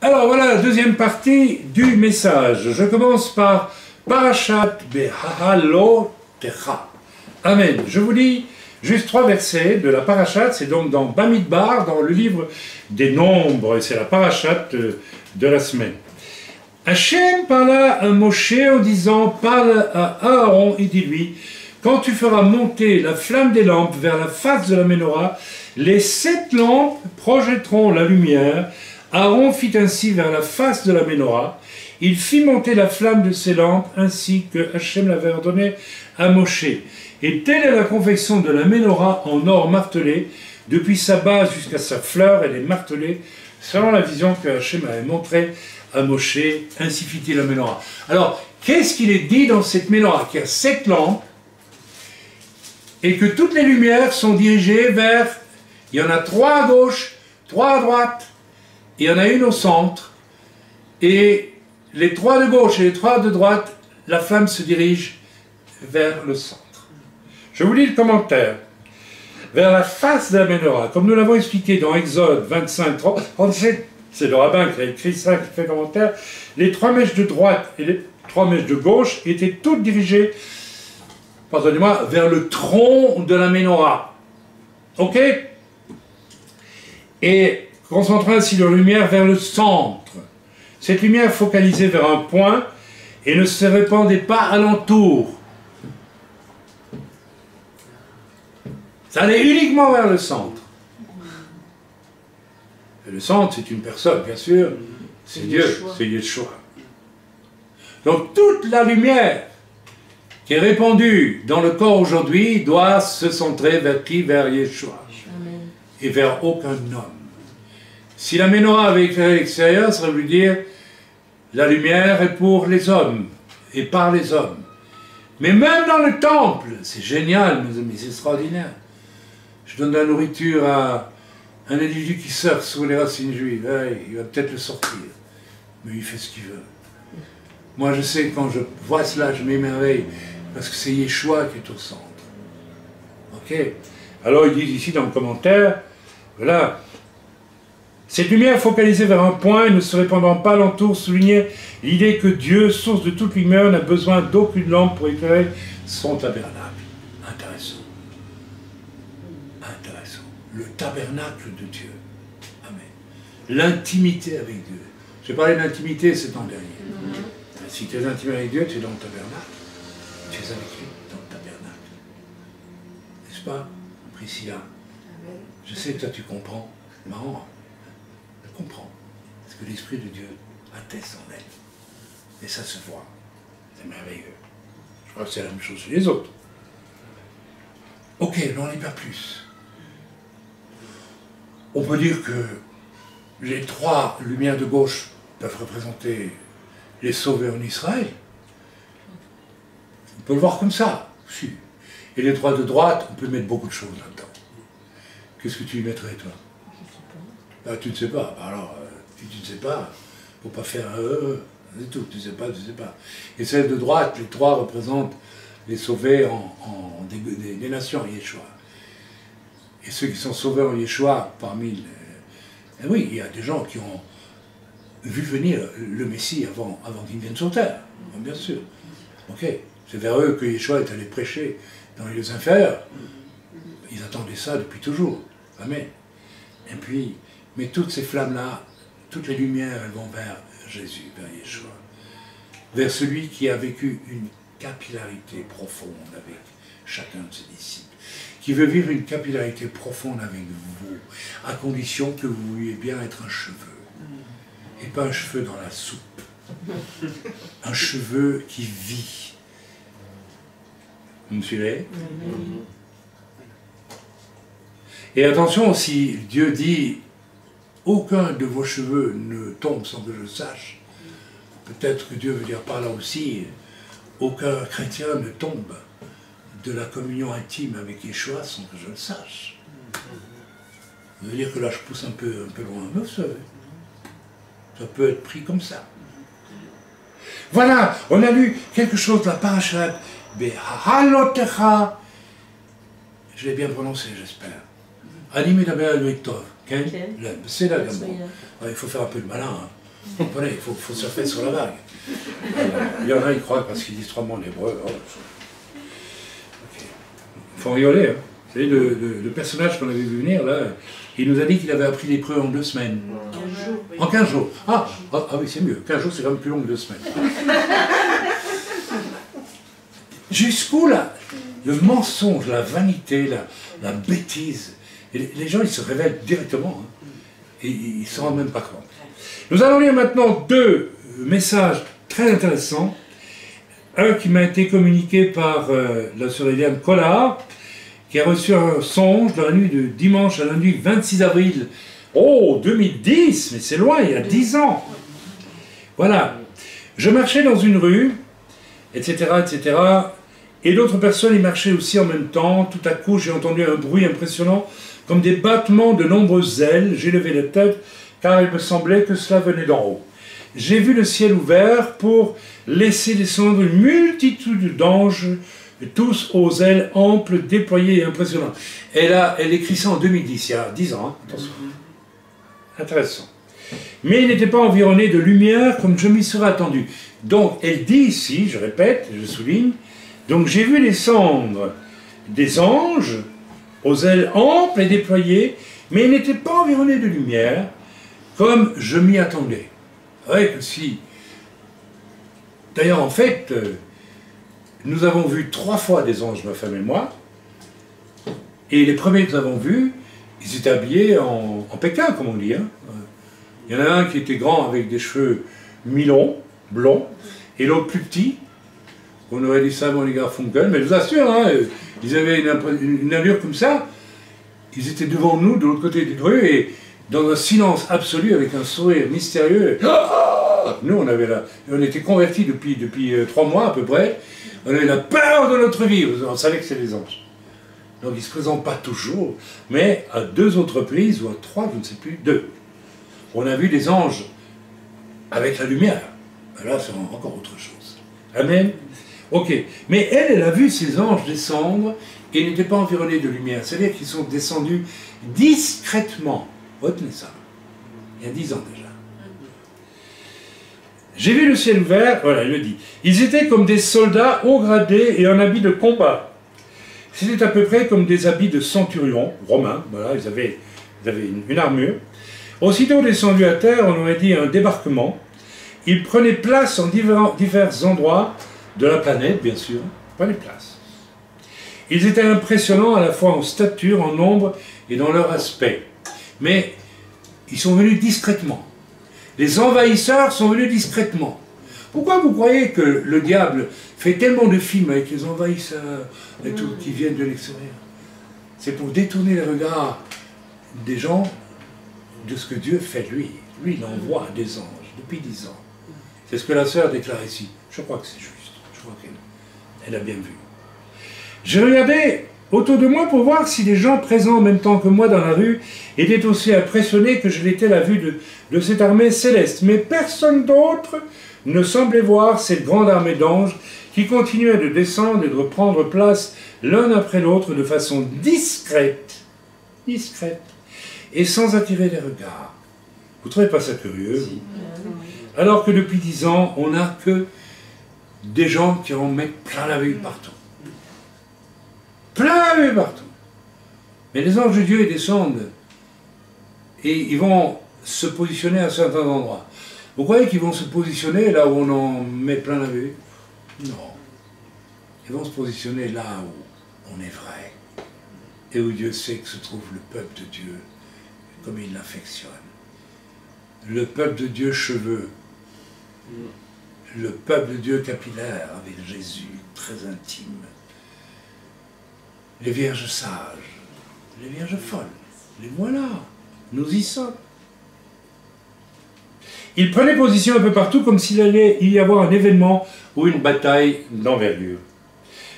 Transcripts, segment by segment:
Alors voilà la deuxième partie du message. Je commence par Parashat Beha'alotecha. Amen. Je vous lis juste 3 versets de la Parashat. C'est donc dans Bamidbar, dans le livre des Nombres. Et c'est la Parashat de la semaine. Hachem parla à Moshe en disant, parle à Aaron et dis-lui, quand tu feras monter la flamme des lampes vers la face de la menorah, les 7 lampes projetteront la lumière. Aaron fit ainsi vers la face de la menorah. Il fit monter la flamme de ces lampes ainsi que Hachem l'avait ordonné à Moshe. Et telle est la confection de la menorah en or martelé, depuis sa base jusqu'à sa fleur, elle est martelée selon la vision que Hachem avait montrée à Moshe, ainsi fit-il la menorah. Alors, qu'est-ce qu'il est dit dans cette menorah? Qu'il y a 7 lampes et que toutes les lumières sont dirigées vers, il y en a 3 à gauche, 3 à droite, et il y en a une au centre, et les 3 de gauche et les 3 de droite, la flamme se dirige vers le centre. Je vous lis le commentaire. Vers la face de la menorah, comme nous l'avons expliqué dans Exode 25, 37, c'est le rabbin qui a écrit ça, qui fait commentaire, les 3 mèches de droite et les 3 mèches de gauche étaient toutes dirigées, pardonnez-moi, vers le tronc de la menorah. Ok? Et concentrant ainsi leur lumière vers le centre. Cette lumière focalisée vers un point et ne se répandait pas alentour. Ça allait uniquement vers le centre. Et le centre, c'est une personne, bien sûr. C'est Dieu, c'est Yeshua. Donc toute la lumière qui est répandue dans le corps aujourd'hui doit se centrer vers qui? Vers Yeshua. Amen. Et vers aucun homme. Si la menorah avait éclairé l'extérieur, ça veut dire la lumière est pour les hommes et par les hommes. Mais même dans le temple, c'est génial, mes amis, c'est extraordinaire. Je donne de la nourriture à un individu qui surfe sur les racines juives. Il va peut-être le sortir, mais il fait ce qu'il veut. Moi, je sais, quand je vois cela, je m'émerveille, parce que c'est Yeshua qui est au centre. Ok? Alors, ils disent ici dans le commentaire, voilà, cette lumière focalisée vers un point et ne se répandant pas alentour soulignait l'idée que Dieu, source de toute lumière, n'a besoin d'aucune lampe pour éclairer son tabernacle. Intéressant. Intéressant. Le tabernacle de Dieu. Amen. L'intimité avec Dieu. J'ai parlé d'intimité, c'est l'an dernier. Si tu es intime avec Dieu, tu es dans le tabernacle. Tu es avec lui dans le tabernacle. N'est-ce pas, Priscilla? Je sais que toi tu comprends. Marrant. Je comprends. Parce que l'Esprit de Dieu atteste en elle. Et ça se voit. C'est merveilleux. Je crois que c'est la même chose chez les autres. Ok, n'en lis pas plus. On peut dire que les 3 lumières de gauche peuvent représenter les sauvés en Israël. On peut le voir comme ça. Si. Et les 3 de droite, on peut mettre beaucoup de choses là-dedans. Qu'est-ce que tu y mettrais, toi? Ah, tu ne sais pas. Alors, si tu ne sais pas, il ne faut pas faire c'est tout. Tu ne sais pas, tu ne sais pas. Et celle de droite, les 3 représentent les sauvés des nations, Yeshua. Et ceux qui sont sauvés en Yeshua, parmi les... oui, il y a des gens qui ont vu venir le Messie avant qu'il vienne sur terre, bien sûr. Ok, c'est vers eux que Yeshua est allé prêcher dans les lieux inférieurs. Ils attendaient ça depuis toujours. Amen. Et puis, mais toutes ces flammes-là, toutes les lumières, elles vont vers Jésus, vers Yeshua. Vers celui qui a vécu une capillarité profonde avec chacun de ses disciples. Qui veut vivre une capillarité profonde avec vous, à condition que vous vouliez bien être un cheveu. Et pas un cheveu dans la soupe. Un cheveu qui vit. Vous me suivez? Et attention aussi, Dieu dit, aucun de vos cheveux ne tombe sans que je le sache. Peut-être que Dieu veut dire par là aussi, aucun chrétien ne tombe de la communion intime avec Yeshua sans que je le sache. Ça veut dire que là je pousse un peu loin, mais vous savez. Ça peut être pris comme ça. Voilà, on a lu quelque chose de la Parashat Beha'alotecha. Je l'ai bien prononcé, j'espère. Animé d'Abel Tov. C'est là, il faut faire un peu de malin. Hein. Comprenez, il faut surfer sur la vague. Il y en a, ils croient parce qu'ils disent 3 mots en hébreu. Oh, okay. Il faut rigoler. Hein. Vous savez, le personnage qu'on avait vu venir, là, il nous a dit qu'il avait appris l'hébreu en 2 semaines. 15 jours. Oui. En 15 jours. Ah oui, c'est mieux. 15 jours, c'est quand même plus long que 2 semaines. Jusqu'où là, le mensonge, la vanité, la bêtise. Et les gens, ils se révèlent directement. Hein, et ils ne s'en rendent même pas compte. Nous allons lire maintenant 2 messages très intéressants. Un qui m'a été communiqué par la sœur Eliane Collard, qui a reçu un songe dans la nuit de dimanche à lundi 26 avril. Oh, 2010, mais c'est loin, il y a 10 ans. Voilà. Je marchais dans une rue, etc., etc., et d'autres personnes y marchaient aussi en même temps. Tout à coup, j'ai entendu un bruit impressionnant, comme des battements de nombreuses ailes. J'ai levé la tête, car il me semblait que cela venait d'en haut. J'ai vu le ciel ouvert pour laisser descendre une multitude d'anges, tous aux ailes amples, déployées et impressionnantes. Elle écrit ça en 2010, il y a 10 ans, hein, attention. Intéressant. Mais il n'était pas environné de lumière comme je m'y serais attendu. Donc, elle dit ici, je répète, je souligne, donc j'ai vu descendre des anges aux ailes amples et déployées, mais il n'était pas environné de lumière comme je m'y attendais. C'est vrai que si... D'ailleurs, en fait, nous avons vu 3 fois des anges, ma femme et moi, et les premiers que nous avons vus, ils étaient habillés en Pékin, comme on dit. Hein. Il y en a un qui était grand avec des cheveux mi-longs, blonds, et l'autre plus petit. On aurait dit ça, mon les Garfunkel, mais je vous assure, hein, ils avaient une allure comme ça. Ils étaient devant nous, de l'autre côté d'une rue, et dans un silence absolu, avec un sourire mystérieux. Nous, on était convertis depuis 3 mois à peu près. On avait la peur de notre vie. On savait que c'était les anges. Donc ils ne se présentent pas toujours, mais à 2 autres reprises, ou à 3, je ne sais plus, 2. On a vu des anges avec la lumière. Là, c'est encore autre chose. Amen. Ok. Mais elle a vu ces anges descendre et n'étaient pas environnés de lumière. C'est-à-dire qu'ils sont descendus discrètement. Retenez ça. Il y a 10 ans déjà. J'ai vu le ciel ouvert, voilà, il le dit. Ils étaient comme des soldats haut gradés et en habits de combat. C'était à peu près comme des habits de centurions romains. Voilà, ils avaient une armure. Aussitôt descendus à terre, on aurait dit un débarquement. Ils prenaient place en divers endroits de la planète, bien sûr. Prenaient place. Ils étaient impressionnants à la fois en stature, en nombre et dans leur aspect. Mais ils sont venus discrètement. Les envahisseurs sont venus discrètement. Pourquoi vous croyez que le diable fait tellement de films avec les envahisseurs et tout, qui viennent de l'extérieur? C'est pour détourner les regards des gens de ce que Dieu fait lui. Lui, il envoie des anges depuis 10 ans. C'est ce que la sœur déclare ici. Je crois que c'est juste. Je crois qu'elle a bien vu. J'ai regardé autour de moi pour voir si les gens présents en même temps que moi dans la rue étaient aussi impressionnés que je l'étais à la vue de cette armée céleste. Mais personne d'autre ne semblait voir cette grande armée d'anges qui continuait de descendre et de reprendre place l'un après l'autre de façon discrète, et sans attirer les regards. Vous ne trouvez pas ça curieux? Alors que depuis 10 ans, on n'a que des gens qui en mettent plein la vue partout. Plein la vue partout. Mais les anges de Dieu, ils descendent et ils vont se positionner à certains endroits. Vous croyez qu'ils vont se positionner là où on en met plein la vue? Non. Ils vont se positionner là où on est vrai et où Dieu sait que se trouve le peuple de Dieu, comme il l'affectionne. Le peuple de Dieu cheveux, le peuple de Dieu capillaire avec Jésus, très intime. Les vierges sages, les vierges folles, les voilà, nous y sommes. Il prenait position un peu partout comme s'il allait y avoir un événement ou une bataille d'envergure.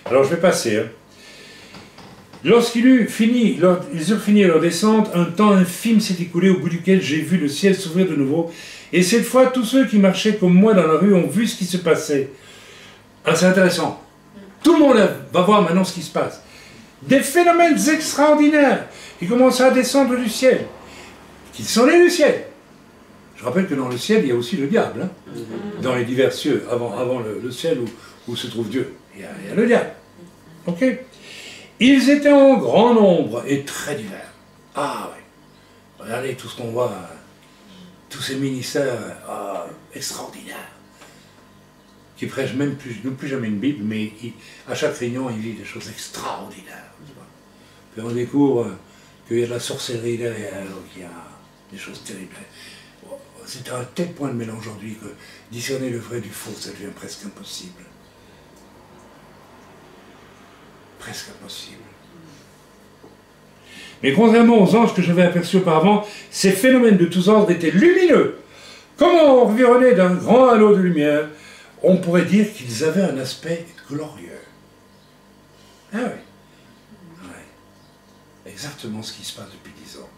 Alors je vais passer. Hein. Lorsqu'ils eurent fini leur descente, un temps infime s'est écoulé au bout duquel j'ai vu le ciel s'ouvrir de nouveau. Et cette fois, tous ceux qui marchaient comme moi dans la rue ont vu ce qui se passait. Ah, c'est intéressant. Tout le monde va voir maintenant ce qui se passe. Des phénomènes extraordinaires qui commencent à descendre du ciel. Qui sont nés du ciel. Je Je rappelle que dans le ciel, il y a aussi le diable, hein, dans les divers cieux, avant le ciel où se trouve Dieu. Il y a le diable. Ok. Ils étaient en grand nombre et très divers. Ah oui. Regardez tout ce qu'on voit, tous ces ministères extraordinaires, qui prêchent même plus jamais une Bible, mais à chaque réunion, ils vivent des choses extraordinaires. Puis on découvre qu'il y a de la sorcellerie derrière, qu'il y a des choses terribles. C'est à un tel point de mélange aujourd'hui que discerner le vrai du faux, ça devient presque impossible. Presque impossible. Mais contrairement aux anges que j'avais aperçus auparavant, ces phénomènes de tous ordres étaient lumineux. Comme environnés d'un grand halo de lumière, on pourrait dire qu'ils avaient un aspect glorieux. Ah oui. Ouais. Exactement ce qui se passe depuis 10 ans.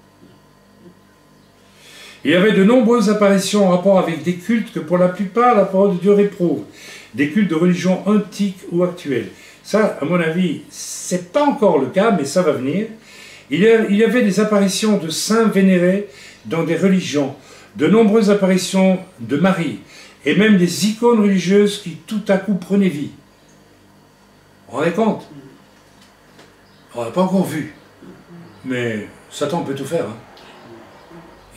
Il y avait de nombreuses apparitions en rapport avec des cultes que pour la plupart la parole de Dieu réprouve. Des cultes de religion antiques ou actuelles. Ça, à mon avis, c'est pas encore le cas, mais ça va venir. Il y avait des apparitions de saints vénérés dans des religions, de nombreuses apparitions de Marie, et même des icônes religieuses qui tout à coup prenaient vie. Vous vous rendez compte? On n'a pas encore vu, mais Satan peut tout faire. Hein.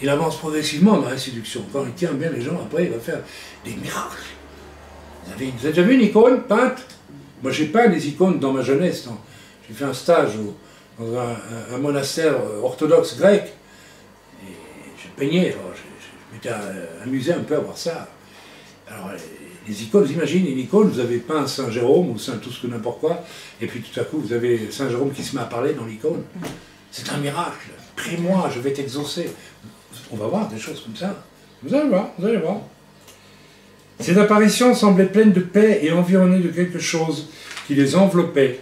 Il avance progressivement dans la séduction. Quand il tient bien les gens, après il va faire des miracles. Vous avez déjà vu une icône peinte? Moi j'ai peint des icônes dans ma jeunesse. J'ai fait un stage dans un monastère orthodoxe grec. Et je peignais, je m'étais amusé un peu à voir ça. Alors les icônes, vous imaginez une icône, vous avez peint Saint Jérôme ou Saint tout ce que n'importe quoi, et puis tout à coup vous avez Saint Jérôme qui se met à parler dans l'icône. C'est un miracle. Prie-moi, je vais t'exaucer. On va voir des choses comme ça. Vous allez voir, vous allez voir. Ces apparitions semblaient pleines de paix et environnées de quelque chose qui les enveloppait.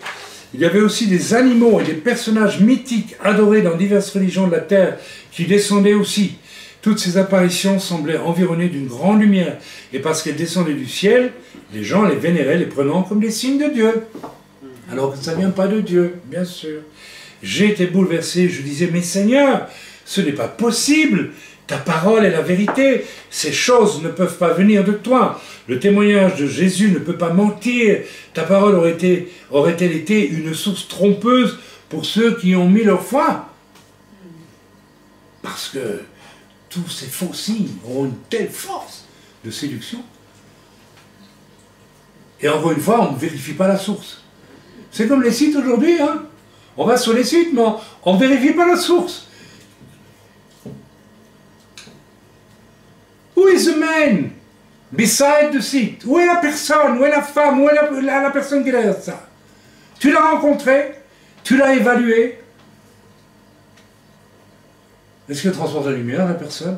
Il y avait aussi des animaux et des personnages mythiques adorés dans diverses religions de la terre qui descendaient aussi. Toutes ces apparitions semblaient environnées d'une grande lumière. Et parce qu'elles descendaient du ciel, les gens les vénéraient, les prenant comme des signes de Dieu. Alors que ça ne vient pas de Dieu, bien sûr. J'ai été bouleversé, je disais, mais Seigneur, ce n'est pas possible. Ta parole est la vérité. Ces choses ne peuvent pas venir de toi. Le témoignage de Jésus ne peut pas mentir. Ta parole aurait-elle été une source trompeuse pour ceux qui ont mis leur foi? Parce que tous ces faux signes ont une telle force de séduction. Et encore une fois, on ne vérifie pas la source. C'est comme les sites aujourd'hui, hein. On va sur les sites, mais on ne vérifie pas la source. Who is the man beside the site? Où est la personne? Où est la femme? Où est la personne qui est derrière ça? Tu l'as rencontré? Tu l'as évalué? Est-ce qu'elle transporte la lumière, la personne?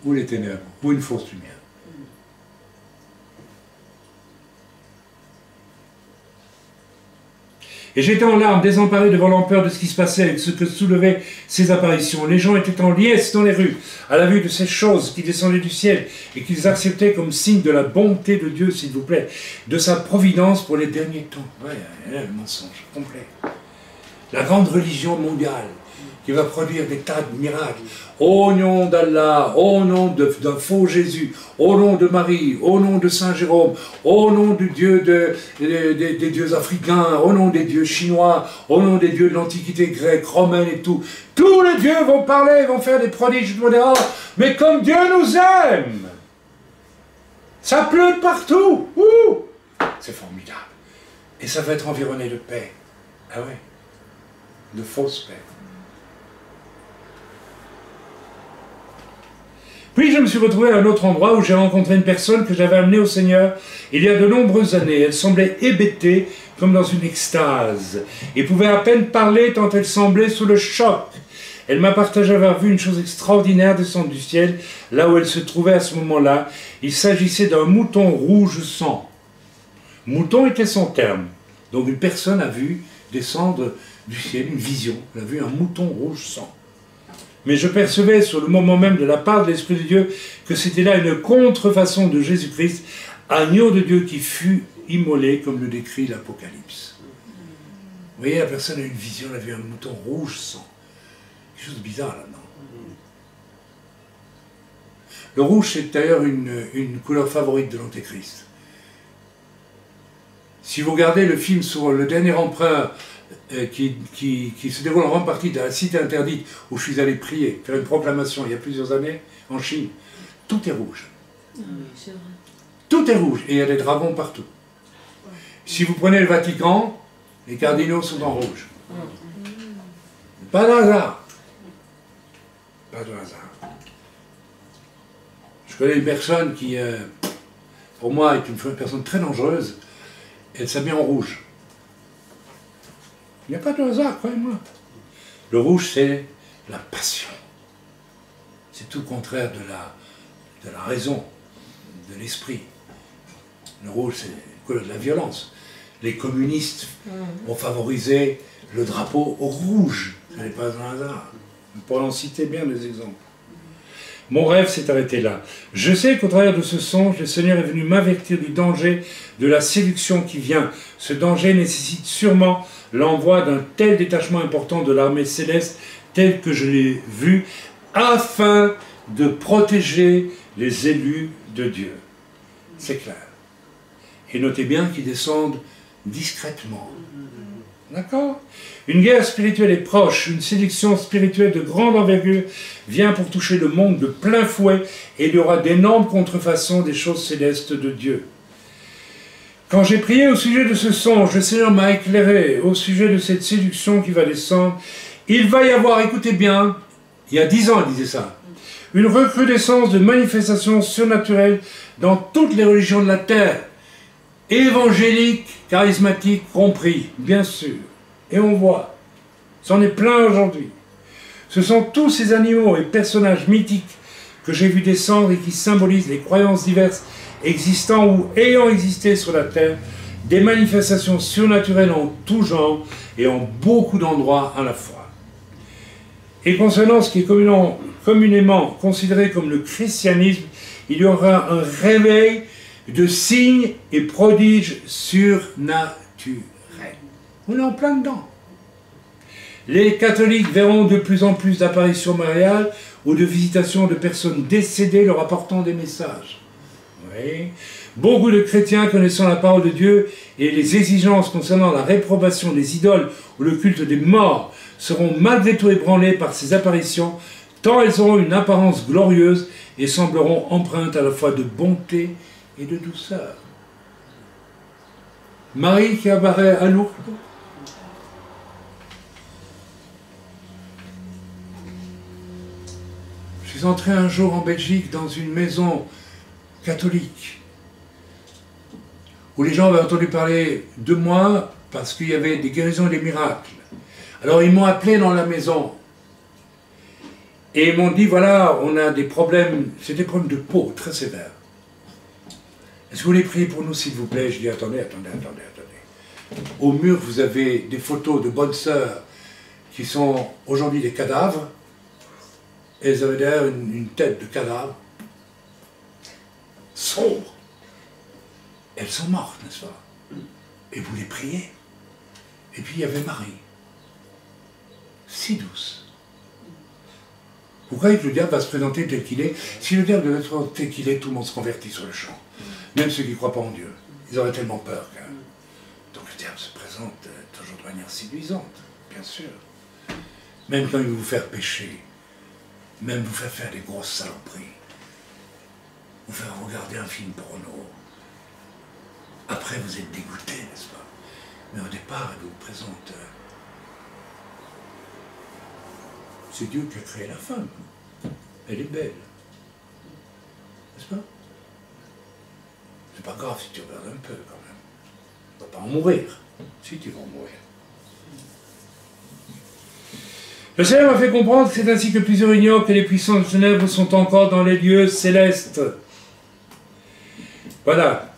Ou les ténèbres? Ou une fausse lumière? Et j'étais en larmes, désemparé devant l'ampleur de ce qui se passait, avec ce que soulevaient ces apparitions. Les gens étaient en liesse dans les rues, à la vue de ces choses qui descendaient du ciel, et qu'ils acceptaient comme signe de la bonté de Dieu, s'il vous plaît, de sa providence pour les derniers temps. Ouais, le mensonge complet. La grande religion mondiale, qui va produire des tas de miracles. Au nom d'Allah, au nom d'un faux Jésus, au nom de Marie, au nom de Saint Jérôme, au nom du Dieu des dieux africains, au nom des dieux chinois, au nom des dieux de l'Antiquité grecque, romaine et tout. Tous les dieux vont parler, vont faire des prodiges, mais comme Dieu nous aime, ça pleut partout. C'est formidable. Et ça va être environné de paix. Ah ouais, de fausse paix. Puis je me suis retrouvé à un autre endroit où j'ai rencontré une personne que j'avais amenée au Seigneur il y a de nombreuses années. Elle semblait hébétée comme dans une extase et pouvait à peine parler tant elle semblait sous le choc. Elle m'a partagé avoir vu une chose extraordinaire descendre du ciel là où elle se trouvait à ce moment-là. Il s'agissait d'un mouton rouge sang. Mouton était son terme. Donc une personne a vu descendre du ciel une vision. Elle a vu un mouton rouge sang. Mais je percevais sur le moment même de la part de l'Esprit de Dieu que c'était là une contrefaçon de Jésus-Christ, agneau de Dieu qui fut immolé comme le décrit l'Apocalypse. Vous voyez, la personne a une vision, elle a vu un mouton rouge sang. Quelque chose de bizarre là-dedans. Le rouge, c'est d'ailleurs une couleur favorite de l'Antéchrist. Si vous regardez le film sur le dernier empereur qui se déroule en grande partie dans la cité interdite où je suis allé prier, faire une proclamation il y a plusieurs années en Chine, tout est rouge. Ah oui, c'est vrai. Tout est rouge et il y a des dragons partout. Si vous prenez le Vatican, les cardinaux sont en rouge. Pas de hasard. Pas de hasard. Je connais une personne qui, pour moi, est une personne très dangereuse. Elle s'habille en rouge. Il n'y a pas de hasard, croyez-moi. Le rouge, c'est la passion. C'est tout le contraire de la raison, de l'esprit. Le rouge, c'est la couleur de la violence. Les communistes ont favorisé le drapeau rouge. Ce n'est pas un hasard. Nous pourrons en citer bien des exemples. Mon rêve s'est arrêté là. Je sais qu'au travers de ce songe, le Seigneur est venu m'avertir du danger de la séduction qui vient. Ce danger nécessite sûrement l'envoi d'un tel détachement important de l'armée céleste, tel que je l'ai vu, afin de protéger les élus de Dieu. C'est clair. Et notez bien qu'ils descendent discrètement. D'accord? Une guerre spirituelle est proche, une séduction spirituelle de grande envergure vient pour toucher le monde de plein fouet et il y aura d'énormes contrefaçons des choses célestes de Dieu. Quand j'ai prié au sujet de ce songe, le Seigneur m'a éclairé au sujet de cette séduction qui va descendre. Il va y avoir, écoutez bien, il y a 10 ans il disait ça, une recrudescence de manifestations surnaturelles dans toutes les religions de la terre, évangéliques, charismatiques compris, bien sûr. Et on voit, c'en est plein aujourd'hui. Ce sont tous ces animaux et personnages mythiques que j'ai vus descendre et qui symbolisent les croyances diverses existant ou ayant existé sur la terre, des manifestations surnaturelles en tout genre et en beaucoup d'endroits à la fois. Et concernant ce qui est communément considéré comme le christianisme, il y aura un réveil de signes et prodiges surnaturels. On est en plein dedans. Les catholiques verront de plus en plus d'apparitions mariales ou de visitations de personnes décédées leur apportant des messages. Oui. Beaucoup de chrétiens connaissant la parole de Dieu et les exigences concernant la réprobation des idoles ou le culte des morts seront malgré tout ébranlés par ces apparitions, tant elles auront une apparence glorieuse et sembleront empreintes à la fois de bonté et de douceur. Marie qui apparaît à Lourdes. Je suis entré un jour en Belgique dans une maison catholique où les gens avaient entendu parler de moi parce qu'il y avait des guérisons et des miracles. Alors ils m'ont appelé dans la maison et ils m'ont dit, voilà, on a des problèmes, c'est des problèmes de peau très sévères. Est-ce que vous voulez prier pour nous, s'il vous plaît? Je dis, attendez. Au mur, vous avez des photos de bonnes sœurs qui sont aujourd'hui des cadavres. Et elles avaient derrière une tête de cadavre. Sombre. Elles sont mortes, n'est-ce pas? Et vous les priez. Et puis il y avait Marie. Si douce. Vous croyez que le diable va se présenter tel qu'il est? Si le diable devait se présenter tel qu'il est, tout le monde se convertit sur le champ. Même ceux qui ne croient pas en Dieu. Ils auraient tellement peur. Donc le diable se présente toujours de manière séduisante, bien sûr. Même quand il veut vous faire pécher, même vous faire faire des grosses saloperies, vous faire regarder un film porno. Après, vous êtes dégoûté, n'est-ce pas? Mais au départ, elle vous présente... c'est Dieu qui a créé la femme. Elle est belle. N'est-ce pas? C'est pas grave si tu regardes un peu, quand même. Tu ne vas pas en mourir. Si, tu vas en mourir. Le Seigneur m'a fait comprendre que c'est ainsi que plusieurs ignorent que les puissances de ténèbres sont encore dans les lieux célestes. Voilà.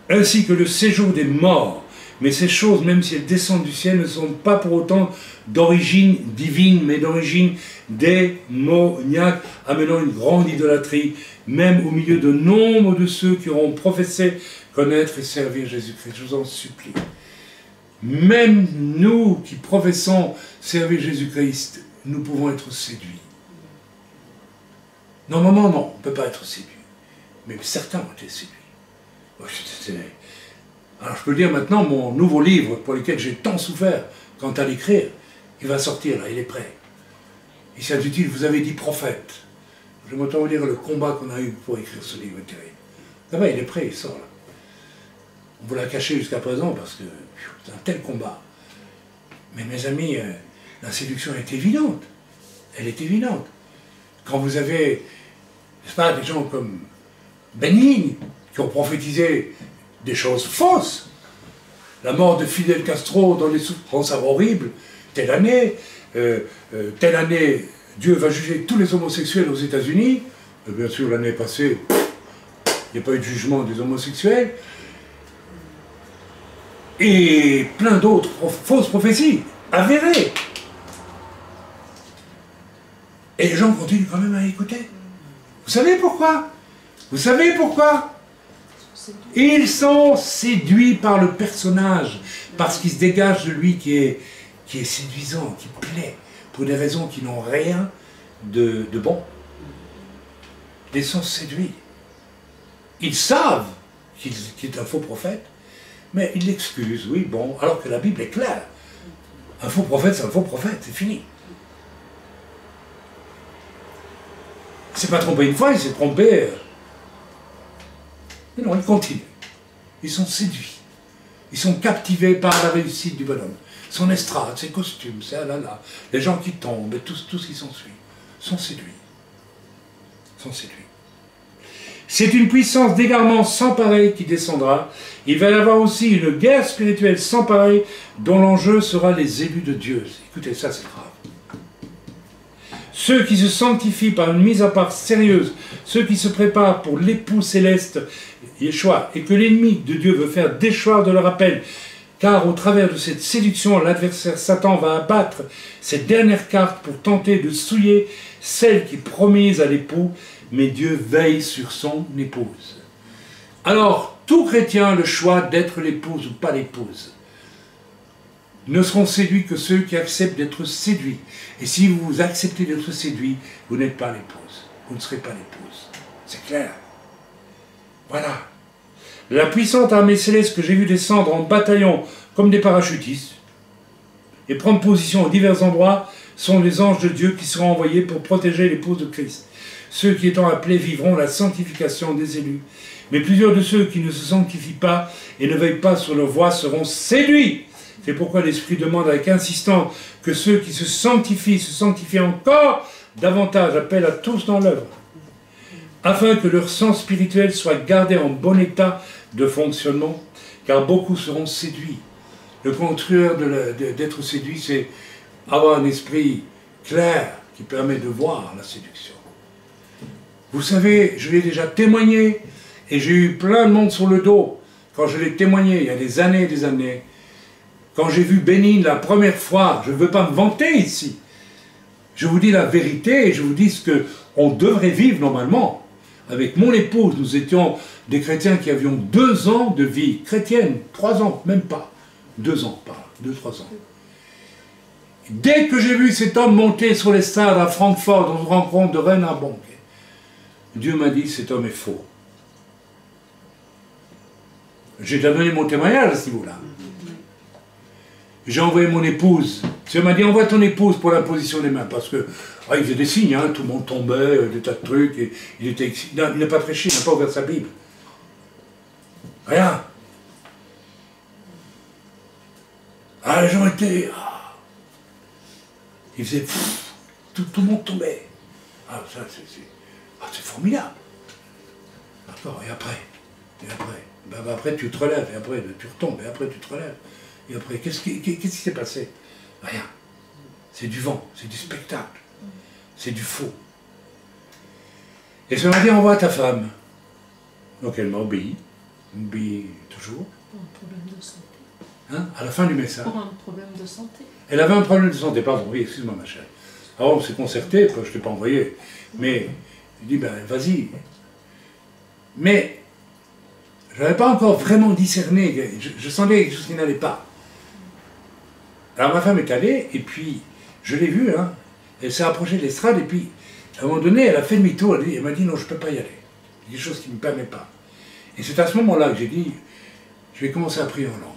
Ainsi que le séjour des morts. Mais ces choses, même si elles descendent du ciel, ne sont pas pour autant d'origine divine, mais d'origine démoniaque, amenant une grande idolâtrie, même au milieu de nombre de ceux qui auront professé connaître et servir Jésus-Christ. Je vous en supplie. Même nous qui professons servir Jésus-Christ, nous pouvons être séduits. Normalement, non, on ne peut pas être séduit. Mais certains ont été séduits. Alors je peux dire maintenant, mon nouveau livre, pour lequel j'ai tant souffert quant à l'écrire, il va sortir là, il est prêt. Il s'intitule « Vous avez dit prophète ». Je m'entends vous dire le combat qu'on a eu pour écrire ce livre est terrible. Là-bas, il est prêt, il sort là. On vous l'a caché jusqu'à présent parce que c'est un tel combat. Mais mes amis, la séduction est évidente. Elle est évidente. Quand vous avez, n'est-ce pas, des gens comme Benigni, qui ont prophétisé des choses fausses. La mort de Fidel Castro dans les souffrances horribles, telle année, Dieu va juger tous les homosexuels aux États-Unis. Bien sûr, l'année passée, il n'y a pas eu de jugement des homosexuels. Et plein d'autres fausses prophéties, avérées. Et les gens continuent quand même à écouter. Vous savez pourquoi? Vous savez pourquoi? Ils sont séduits par le personnage, parce qu'il se dégage de lui qui est séduisant, qui plaît, pour des raisons qui n'ont rien de bon. Ils sont séduits. Ils savent qu'il est un faux prophète, mais ils l'excusent, oui, bon, alors que la Bible est claire. Un faux prophète, c'est un faux prophète, c'est fini. Il ne s'est pas trompé une fois, il s'est trompé. Mais non, ils continuent. Ils sont séduits. Ils sont captivés par la réussite du bonhomme. Son estrade, ses costumes, ses alala, les gens qui tombent, et tout ce qui s'ensuit, sont séduits. Sont séduits. C'est une puissance d'égarement sans pareil qui descendra. Il va y avoir aussi une guerre spirituelle sans pareil dont l'enjeu sera les élus de Dieu. Écoutez, ça c'est grave. Ceux qui se sanctifient par une mise à part sérieuse, ceux qui se préparent pour l'époux céleste, Yeshua, et que l'ennemi de Dieu veut faire déchoir de leur appel, car au travers de cette séduction, l'adversaire Satan va abattre cette dernière carte pour tenter de souiller celle qui est promise à l'époux, mais Dieu veille sur son épouse. Alors, tout chrétien a le choix d'être l'épouse ou pas l'épouse. Ne seront séduits que ceux qui acceptent d'être séduits. Et si vous acceptez d'être séduit, vous n'êtes pas l'épouse. Vous ne serez pas l'épouse. C'est clair. Voilà. La puissante armée céleste que j'ai vue descendre en bataillon comme des parachutistes et prendre position à divers endroits sont les anges de Dieu qui seront envoyés pour protéger l'épouse de Christ. Ceux qui étant appelés vivront la sanctification des élus. Mais plusieurs de ceux qui ne se sanctifient pas et ne veillent pas sur leur voie seront séduits. C'est pourquoi l'Esprit demande avec insistance que ceux qui se sanctifient encore davantage, appellent à tous dans l'œuvre, afin que leur sens spirituel soit gardé en bon état de fonctionnement, car beaucoup seront séduits. Le contraire d'être séduit, c'est avoir un esprit clair qui permet de voir la séduction. Vous savez, je l'ai déjà témoigné, et j'ai eu plein de monde sur le dos, quand je l'ai témoigné il y a des années et des années. Quand j'ai vu Bénin la première fois, je ne veux pas me vanter ici, je vous dis la vérité et je vous dis ce qu'on devrait vivre normalement. Avec mon épouse, nous étions des chrétiens qui avions 2 ans de vie chrétienne, 3 ans, même pas, 2 ans, pas 2-3 ans. Dès que j'ai vu cet homme monter sur les stades à Francfort dans une rencontre de Reinhard Bonke, Dieu m'a dit, cet homme est faux. J'ai déjà donné mon témoignage à ce niveau-là. J'ai envoyé mon épouse. Dieu m'a dit, envoie ton épouse pour la position des mains. Parce que, il faisait des signes, hein, tout le monde tombait, des tas de trucs. Et il n'a pas prêché, il n'a pas ouvert sa Bible. Rien. Les gens étaient... Il faisait... tout le monde tombait. Ça, c'est formidable. D'accord, et après. Après, tu te relèves, et après, tu retombes, et après, tu te relèves. Et après, qu'est-ce qui s'est passé? Rien. C'est du vent, c'est du spectacle, c'est du faux. Et ça m'a dit, envoie ta femme. Donc elle m'a obéi toujours. Pour un problème de santé. Hein? À la fin du message. Pour un problème de santé. Elle avait un problème de santé, pardon, oui, excuse-moi ma chère. Alors on s'est concerté, je ne t'ai pas envoyé. Mais, je dis, ben vas-y. Mais, je n'avais pas encore vraiment discerné, je sentais quelque chose qui n'allait pas. Alors ma femme est allée, et puis, je l'ai vue, hein, elle s'est approchée de l'estrade, et puis, À un moment donné, elle a fait demi-tour, elle m'a dit non, je ne peux pas y aller. Il y a des choses qui ne me permettent pas. Et c'est à ce moment-là que j'ai dit, je vais commencer à prier en langue.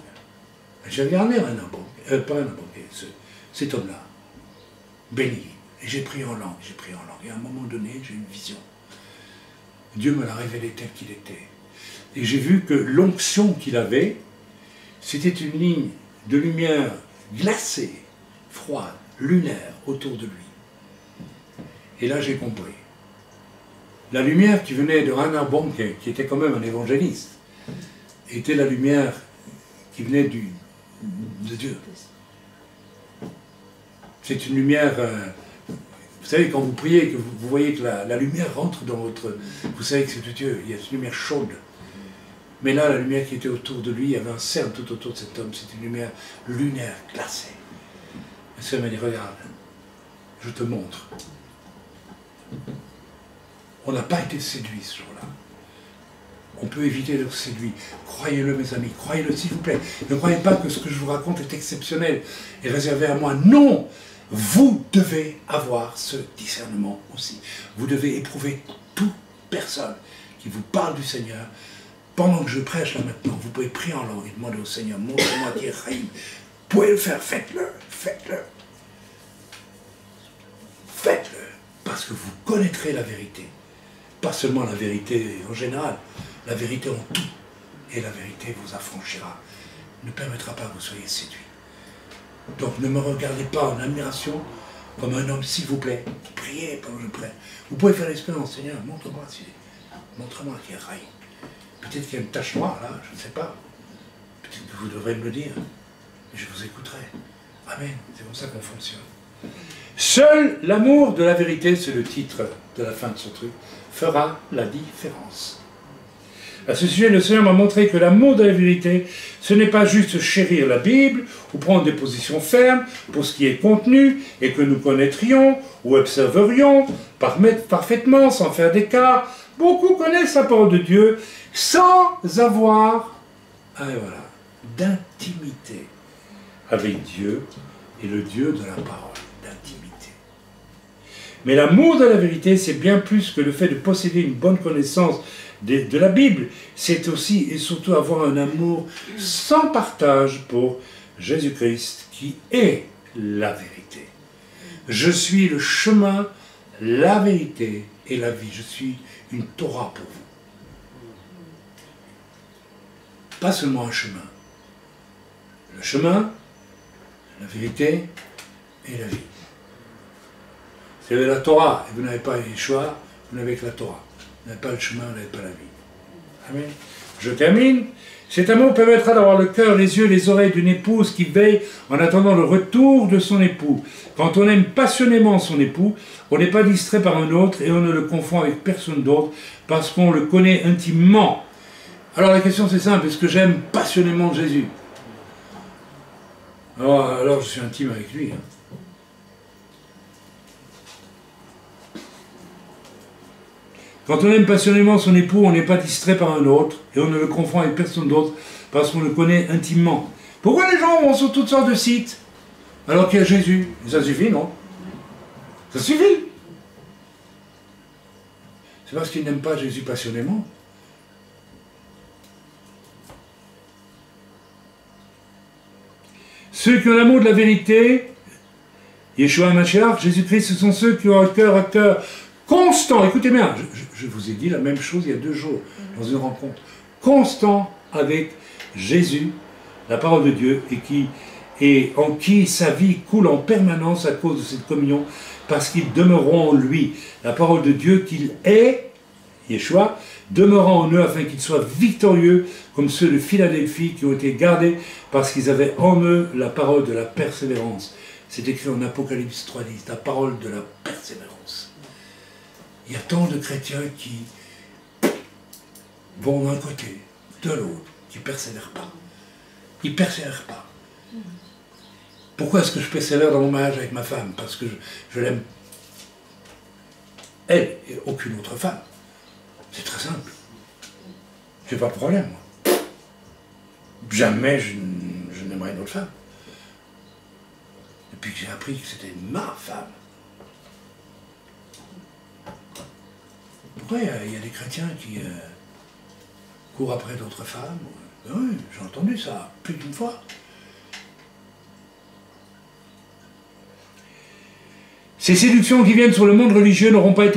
J'ai regardé pas un cet homme-là, béni. Et j'ai prié en langue, j'ai prié en langue. Et à un moment donné, j'ai eu une vision. Dieu me l'a révélé tel qu'il était. Et j'ai vu que l'onction qu'il avait, c'était une ligne de lumière glacée, froide, lunaire autour de lui. Et là, j'ai compris. La lumière qui venait de Reinhard Bonnke, qui était quand même un évangéliste, était la lumière qui venait de Dieu. C'est une lumière... vous savez, quand vous priez, que vous voyez que la lumière rentre dans votre... Vous savez que c'est de Dieu, il y a une lumière chaude. Mais là, la lumière qui était autour de lui, il y avait un cercle tout autour de cet homme, c'était une lumière lunaire, glacée. Le Seigneur m'a dit, regarde, je te montre. On n'a pas été séduits ce jour-là. On peut éviter d'être séduit. Croyez-le, mes amis, croyez-le, s'il vous plaît. Ne croyez pas que ce que je vous raconte est exceptionnel et réservé à moi. Non! Vous devez avoir ce discernement aussi. Vous devez éprouver toute personne qui vous parle du Seigneur. Pendant que je prêche là maintenant, vous pouvez prier en langue et demander au Seigneur, montre-moi qui est Raïm. Vous pouvez le faire, faites-le, faites-le. Faites-le, parce que vous connaîtrez la vérité. Pas seulement la vérité en général, la vérité en tout. Et la vérité vous affranchira, ne permettra pas que vous soyez séduits. Donc ne me regardez pas en admiration comme un homme, s'il vous plaît. Priez pendant que je prie. Vous pouvez faire l'expérience, Seigneur, montre-moi qui est Raïm. Peut-être qu'il y a une tache noire là, je ne sais pas. Peut-être que vous devrez me le dire. Et je vous écouterai. Amen. C'est comme ça qu'on fonctionne. Seul l'amour de la vérité, c'est le titre de la fin de ce truc, fera la différence. À ce sujet, le Seigneur m'a montré que l'amour de la vérité, ce n'est pas juste chérir la Bible ou prendre des positions fermes pour ce qui est contenu et que nous connaîtrions ou observerions parfaitement sans faire d'écart. Beaucoup connaissent la parole de Dieu sans avoir d'intimité avec Dieu et le Dieu de la parole, d'intimité. Mais l'amour de la vérité, c'est bien plus que le fait de posséder une bonne connaissance de la Bible. C'est aussi et surtout avoir un amour sans partage pour Jésus-Christ qui est la vérité. Je suis le chemin, la vérité et la vie. Je suis une Torah pour vous. Pas seulement un chemin. Le chemin, la vérité et la vie. Si vous avez la Torah et vous n'avez pas Yeshua, vous n'avez que la Torah. Vous n'avez pas le chemin, vous n'avez pas la vie. Amen. Je termine. Cet amour permettra d'avoir le cœur, les yeux, les oreilles d'une épouse qui veille en attendant le retour de son époux. Quand on aime passionnément son époux, on n'est pas distrait par un autre et on ne le confond avec personne d'autre parce qu'on le connaît intimement. Alors la question c'est simple, est-ce que j'aime passionnément Jésus? Alors je suis intime avec lui. Quand on aime passionnément son époux, on n'est pas distrait par un autre, et on ne le confond avec personne d'autre, parce qu'on le connaît intimement. Pourquoi les gens vont sur toutes sortes de sites, alors qu'il y a Jésus? Ça suffit, non? Ça suffit. C'est parce qu'ils n'aiment pas Jésus passionnément. Ceux qui ont l'amour de la vérité, Yeshua Mashiach, Jésus-Christ, ce sont ceux qui ont un cœur à cœur constant. Écoutez bien, je vous ai dit la même chose il y a 2 jours, dans une rencontre. Constant avec Jésus, la parole de Dieu, et en qui sa vie coule en permanence à cause de cette communion, parce qu'ils demeureront en lui. La parole de Dieu qu'il est, Yeshua, demeurant en eux afin qu'ils soient victorieux comme ceux de Philadelphie qui ont été gardés parce qu'ils avaient en eux la parole de la persévérance. C'est écrit en Apocalypse 3:10, la parole de la persévérance. Il y a tant de chrétiens qui vont d'un côté, de l'autre, qui ne persévèrent pas. Ils ne persévèrent pas. Pourquoi est-ce que je persévère dans mon mariage avec ma femme? Parce que je l'aime, elle et aucune autre femme. C'est très simple. Je n'ai pas de problème, moi. Jamais je n'aimerais une autre femme. Depuis que j'ai appris que c'était ma femme. Pourquoi il y a des chrétiens qui courent après d'autres femmes? Oui, j'ai entendu ça plus d'une fois. Ces séductions qui viennent sur le monde religieux n'auront pas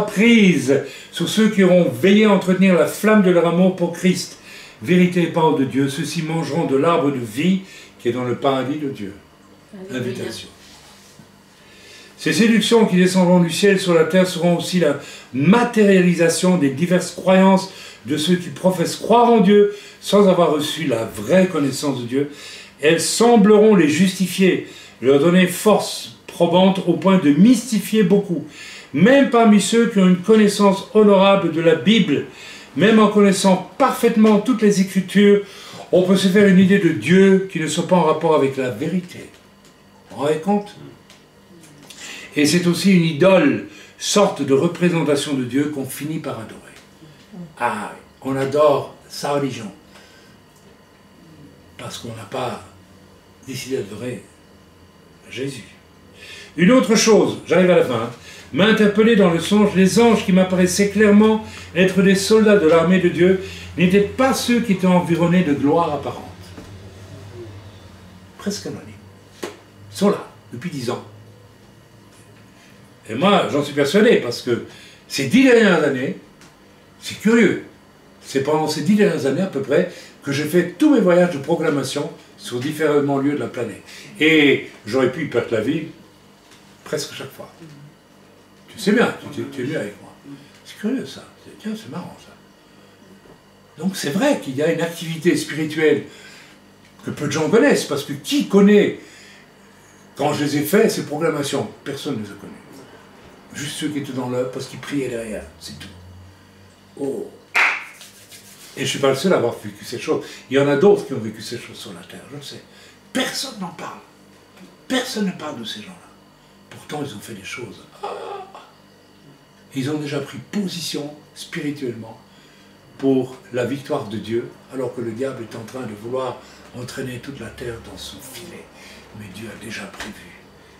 prises sur ceux qui auront veillé à entretenir la flamme de leur amour pour Christ. Vérité et parole de Dieu, ceux-ci mangeront de l'arbre de vie qui est dans le paradis de Dieu. Invitation. Ces séductions qui descendront du ciel sur la terre seront aussi la matérialisation des diverses croyances de ceux qui professent croire en Dieu sans avoir reçu la vraie connaissance de Dieu. Elles sembleront les justifier, leur donner force probante au point de mystifier beaucoup. Même parmi ceux qui ont une connaissance honorable de la Bible, même en connaissant parfaitement toutes les Écritures, on peut se faire une idée de Dieu qui ne soit pas en rapport avec la vérité. Vous vous rendez compte? Et c'est aussi une idole, sorte de représentation de Dieu qu'on finit par adorer. Ah, on adore sa religion. Parce qu'on n'a pas décidé d'adorer Jésus. Une autre chose, j'arrive à la fin, m'a interpellé dans le songe, les anges qui m'apparaissaient clairement être des soldats de l'armée de Dieu n'étaient pas ceux qui étaient environnés de gloire apparente. Presque anonymes. Ils sont là, depuis 10 ans. Et moi, j'en suis persuadé, parce que ces 10 dernières années, c'est curieux. C'est pendant ces 10 dernières années, à peu près, que j'ai fait tous mes voyages de proclamation sur différents lieux de la planète. Et j'aurais pu y perdre la vie presque chaque fois. Tu sais bien, tu es venu avec moi. C'est curieux ça. Tiens, c'est marrant ça. Donc c'est vrai qu'il y a une activité spirituelle que peu de gens connaissent, parce que qui connaît, quand je les ai fait, ces proclamations? Personne ne les a connues. Juste ceux qui étaient dans l'œuvre, parce qu'ils priaient derrière, c'est tout. Oh! Et je ne suis pas le seul à avoir vécu ces choses. Il y en a d'autres qui ont vécu ces choses sur la terre, je le sais. Personne n'en parle. Personne ne parle de ces gens-là. Pourtant, ils ont fait des choses. Ils ont déjà pris position spirituellement pour la victoire de Dieu, alors que le diable est en train de vouloir entraîner toute la terre dans son filet. Mais Dieu a déjà prévu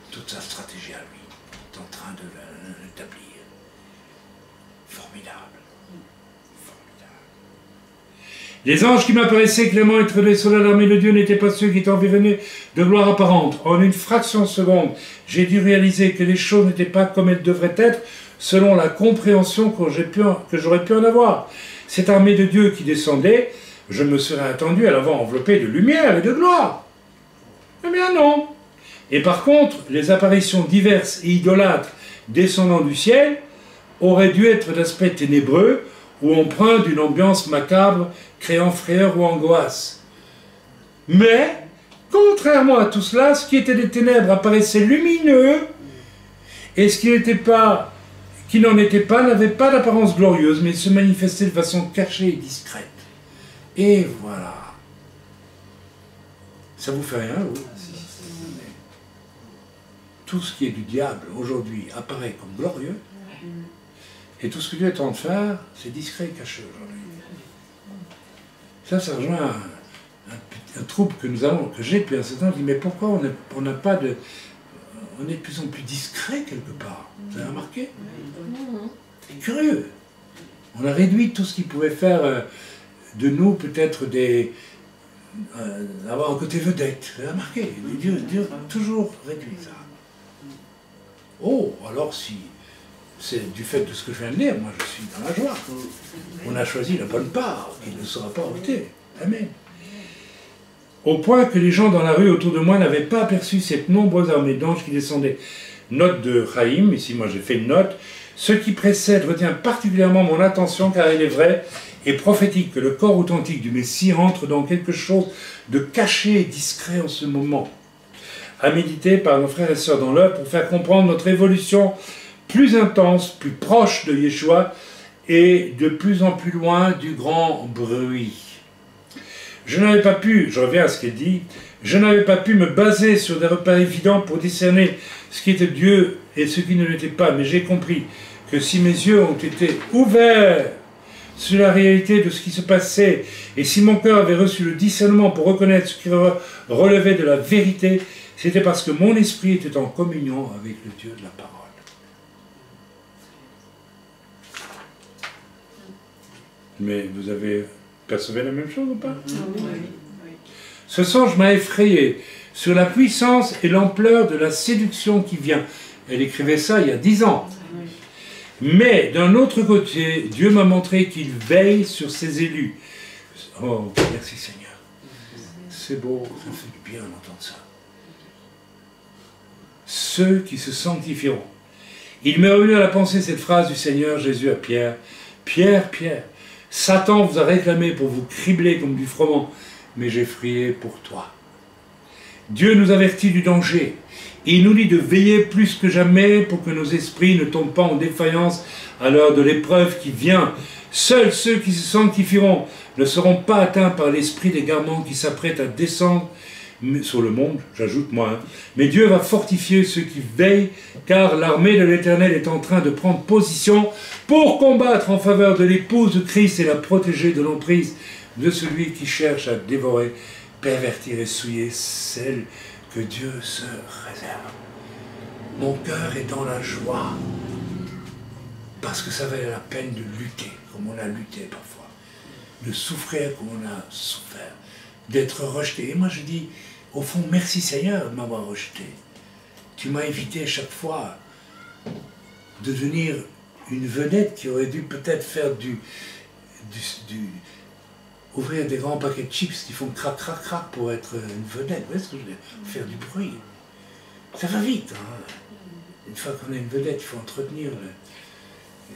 toute sa stratégie à lui. Il est en train de l'établir. Formidable. Les anges qui m'apparaissaient clairement être des soldats de l'armée de Dieu n'étaient pas ceux qui étaient environnés de gloire apparente. En une fraction de seconde, j'ai dû réaliser que les choses n'étaient pas comme elles devraient être selon la compréhension que j'aurais pu en avoir. Cette armée de Dieu qui descendait, je me serais attendu à l'avoir enveloppée de lumière et de gloire. Eh bien non. Et par contre, les apparitions diverses et idolâtres descendant du ciel auraient dû être d'aspect ténébreux ou empreint d'une ambiance macabre créant frayeur ou angoisse. Mais, contrairement à tout cela, ce qui était des ténèbres apparaissait lumineux, et ce qui n'en était pas n'avait pas d'apparence glorieuse, mais se manifestait de façon cachée et discrète. Et voilà. Ça vous fait rien, vous? Tout ce qui est du diable aujourd'hui apparaît comme glorieux, et tout ce que Dieu est en train de faire, c'est discret et caché aujourd'hui. Ça rejoint un trouble que j'ai depuis un certain temps. Je dis, mais pourquoi on n'a pas de... On est de plus en plus discret quelque part. Vous avez remarqué? C'est curieux. On a réduit tout ce qui pouvait faire de nous peut-être avoir un côté vedette. Vous avez remarqué? Dieu a toujours réduit ça. Oh, alors si c'est du fait de ce que je viens de dire, moi je suis dans la joie. On a choisi la bonne part, il ne sera pas ôté. Amen. Au point que les gens dans la rue autour de moi n'avaient pas aperçu cette nombreuse armée d'anges qui descendaient. Note de Chaim, ici moi j'ai fait une note. Ce qui précède retient particulièrement mon attention car il est vrai et prophétique que le corps authentique du Messie entre dans quelque chose de caché et discret en ce moment. À méditer par nos frères et sœurs dans l'œuvre pour faire comprendre notre évolution plus intense, plus proche de Yeshua et de plus en plus loin du grand bruit. Je n'avais pas pu, je reviens à ce qu'elle dit, je n'avais pas pu me baser sur des repères évidents pour discerner ce qui était Dieu et ce qui ne l'était pas, mais j'ai compris que si mes yeux ont été ouverts sur la réalité de ce qui se passait, et si mon cœur avait reçu le discernement pour reconnaître ce qui relevait de la vérité, c'était parce que mon esprit était en communion avec le Dieu de la parole. Mais vous avez percevé la même chose ou pas? Oui. Ce songe m'a effrayé sur la puissance et l'ampleur de la séduction qui vient. Elle écrivait ça il y a 10 ans. Mais d'un autre côté, Dieu m'a montré qu'il veille sur ses élus. Oh, merci Seigneur. C'est beau, ça fait du bien d'entendre ça. Ceux qui se sanctifieront. Il m'est revenu à la pensée cette phrase du Seigneur Jésus à Pierre. Pierre, Pierre, Satan vous a réclamé pour vous cribler comme du froment, mais j'ai prié pour toi. Dieu nous avertit du danger. Et il nous dit de veiller plus que jamais pour que nos esprits ne tombent pas en défaillance à l'heure de l'épreuve qui vient. Seuls ceux qui se sanctifieront ne seront pas atteints par l'esprit d'égarement qui s'apprête à descendre sur le monde, j'ajoute moi. Mais Dieu va fortifier ceux qui veillent, car l'armée de l'Éternel est en train de prendre position pour combattre en faveur de l'épouse de Christ et la protéger de l'emprise de celui qui cherche à dévorer, pervertir et souiller celle que Dieu se réserve. Mon cœur est dans la joie, parce que ça valait la peine de lutter, comme on a lutté parfois, de souffrir comme on a souffert, d'être rejeté. Et moi je dis, au fond, merci Seigneur de m'avoir rejeté. Tu m'as évité chaque fois de devenir une vedette qui aurait dû peut-être faire ouvrir des grands paquets de chips qui font crac, crac, crac pour être une vedette. Vous voyez ce que je veux dire? Faire du bruit. Ça va vite. Hein. Une fois qu'on est une vedette, il faut entretenir.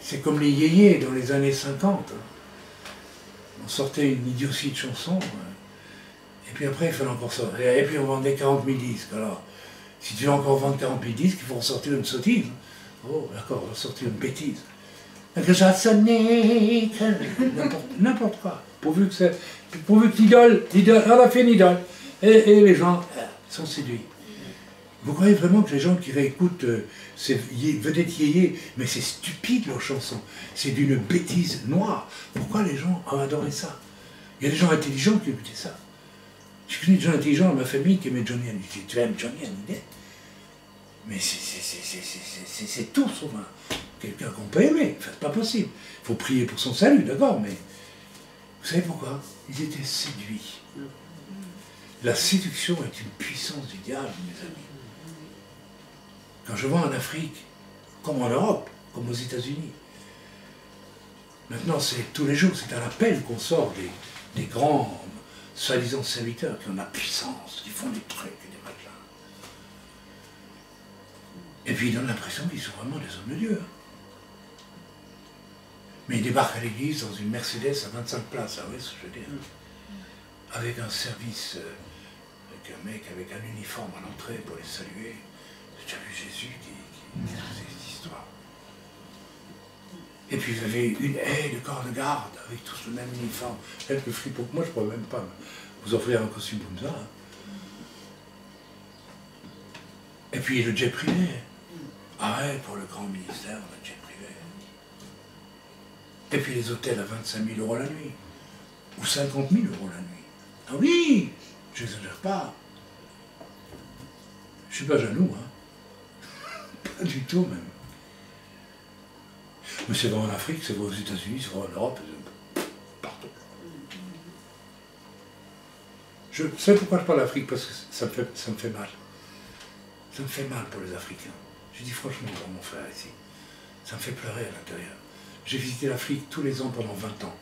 C'est comme les yéyés dans les années 50. Hein. On sortait une idiotie de chanson. Et puis après, il fallait encore sortir. Et puis on vendait 40 000 disques. Alors, si tu veux encore vendre 40 000 disques, il faut ressortir une sottise. Oh, d'accord, on va sortir une bêtise. Que ça sonne, n'importe quoi. Pourvu que l'idole, elle a fait une idole. Et les gens sont séduits. Vous croyez vraiment que les gens qui réécoutent ces vedettes yéyés, mais c'est stupide leur chanson. C'est d'une bêtise noire. Pourquoi les gens ont adoré ça? Il y a des gens intelligents qui écoutaient ça. Je connais des gens intelligents dans ma famille qui aimaient Johnny Hallyday. Tu aimes Johnny Hallyday? Mais c'est tout sauf quelqu'un qu'on peut aimer. Enfin, c'est pas possible. Il faut prier pour son salut, d'accord, mais vous savez pourquoi? Ils étaient séduits. La séduction est une puissance du diable, mes amis. Quand je vois en Afrique, comme en Europe, comme aux États-Unis, maintenant c'est tous les jours, c'est à l'appel qu'on sort des grands soi-disant serviteurs qui ont la puissance, qui font des trucs et des machins. Et puis ils donnent l'impression qu'ils sont vraiment des hommes de Dieu. Hein. Mais ils débarquent à l'église dans une Mercedes à 25 places, vous voyez ce que je veux dire? Avec un service, avec un mec avec un uniforme à l'entrée pour les saluer. J'ai déjà vu Jésus qui faisait cette histoire. Et puis vous avez une haie de corps de garde avec tous le même uniforme. Peut-être le fripeau, moi je ne pourrais même pas vous offrir un costume comme ça. Hein. Et puis le jet privé. Ah ouais, pour le grand ministère, le jet privé. Et puis les hôtels à 25 000 € la nuit. Ou 50 000 € la nuit. Ah oui, je n'exagère pas. Je ne suis pas jaloux, hein. Pas du tout même. Mais c'est vrai en Afrique, c'est vrai aux États-Unis, c'est vrai en Europe, partout. Je sais pourquoi je parle d'Afrique, parce que ça me fait mal. Ça me fait mal pour les Africains. Je dis franchement pour mon frère ici. Ça me fait pleurer à l'intérieur. J'ai visité l'Afrique tous les ans pendant 20 ans.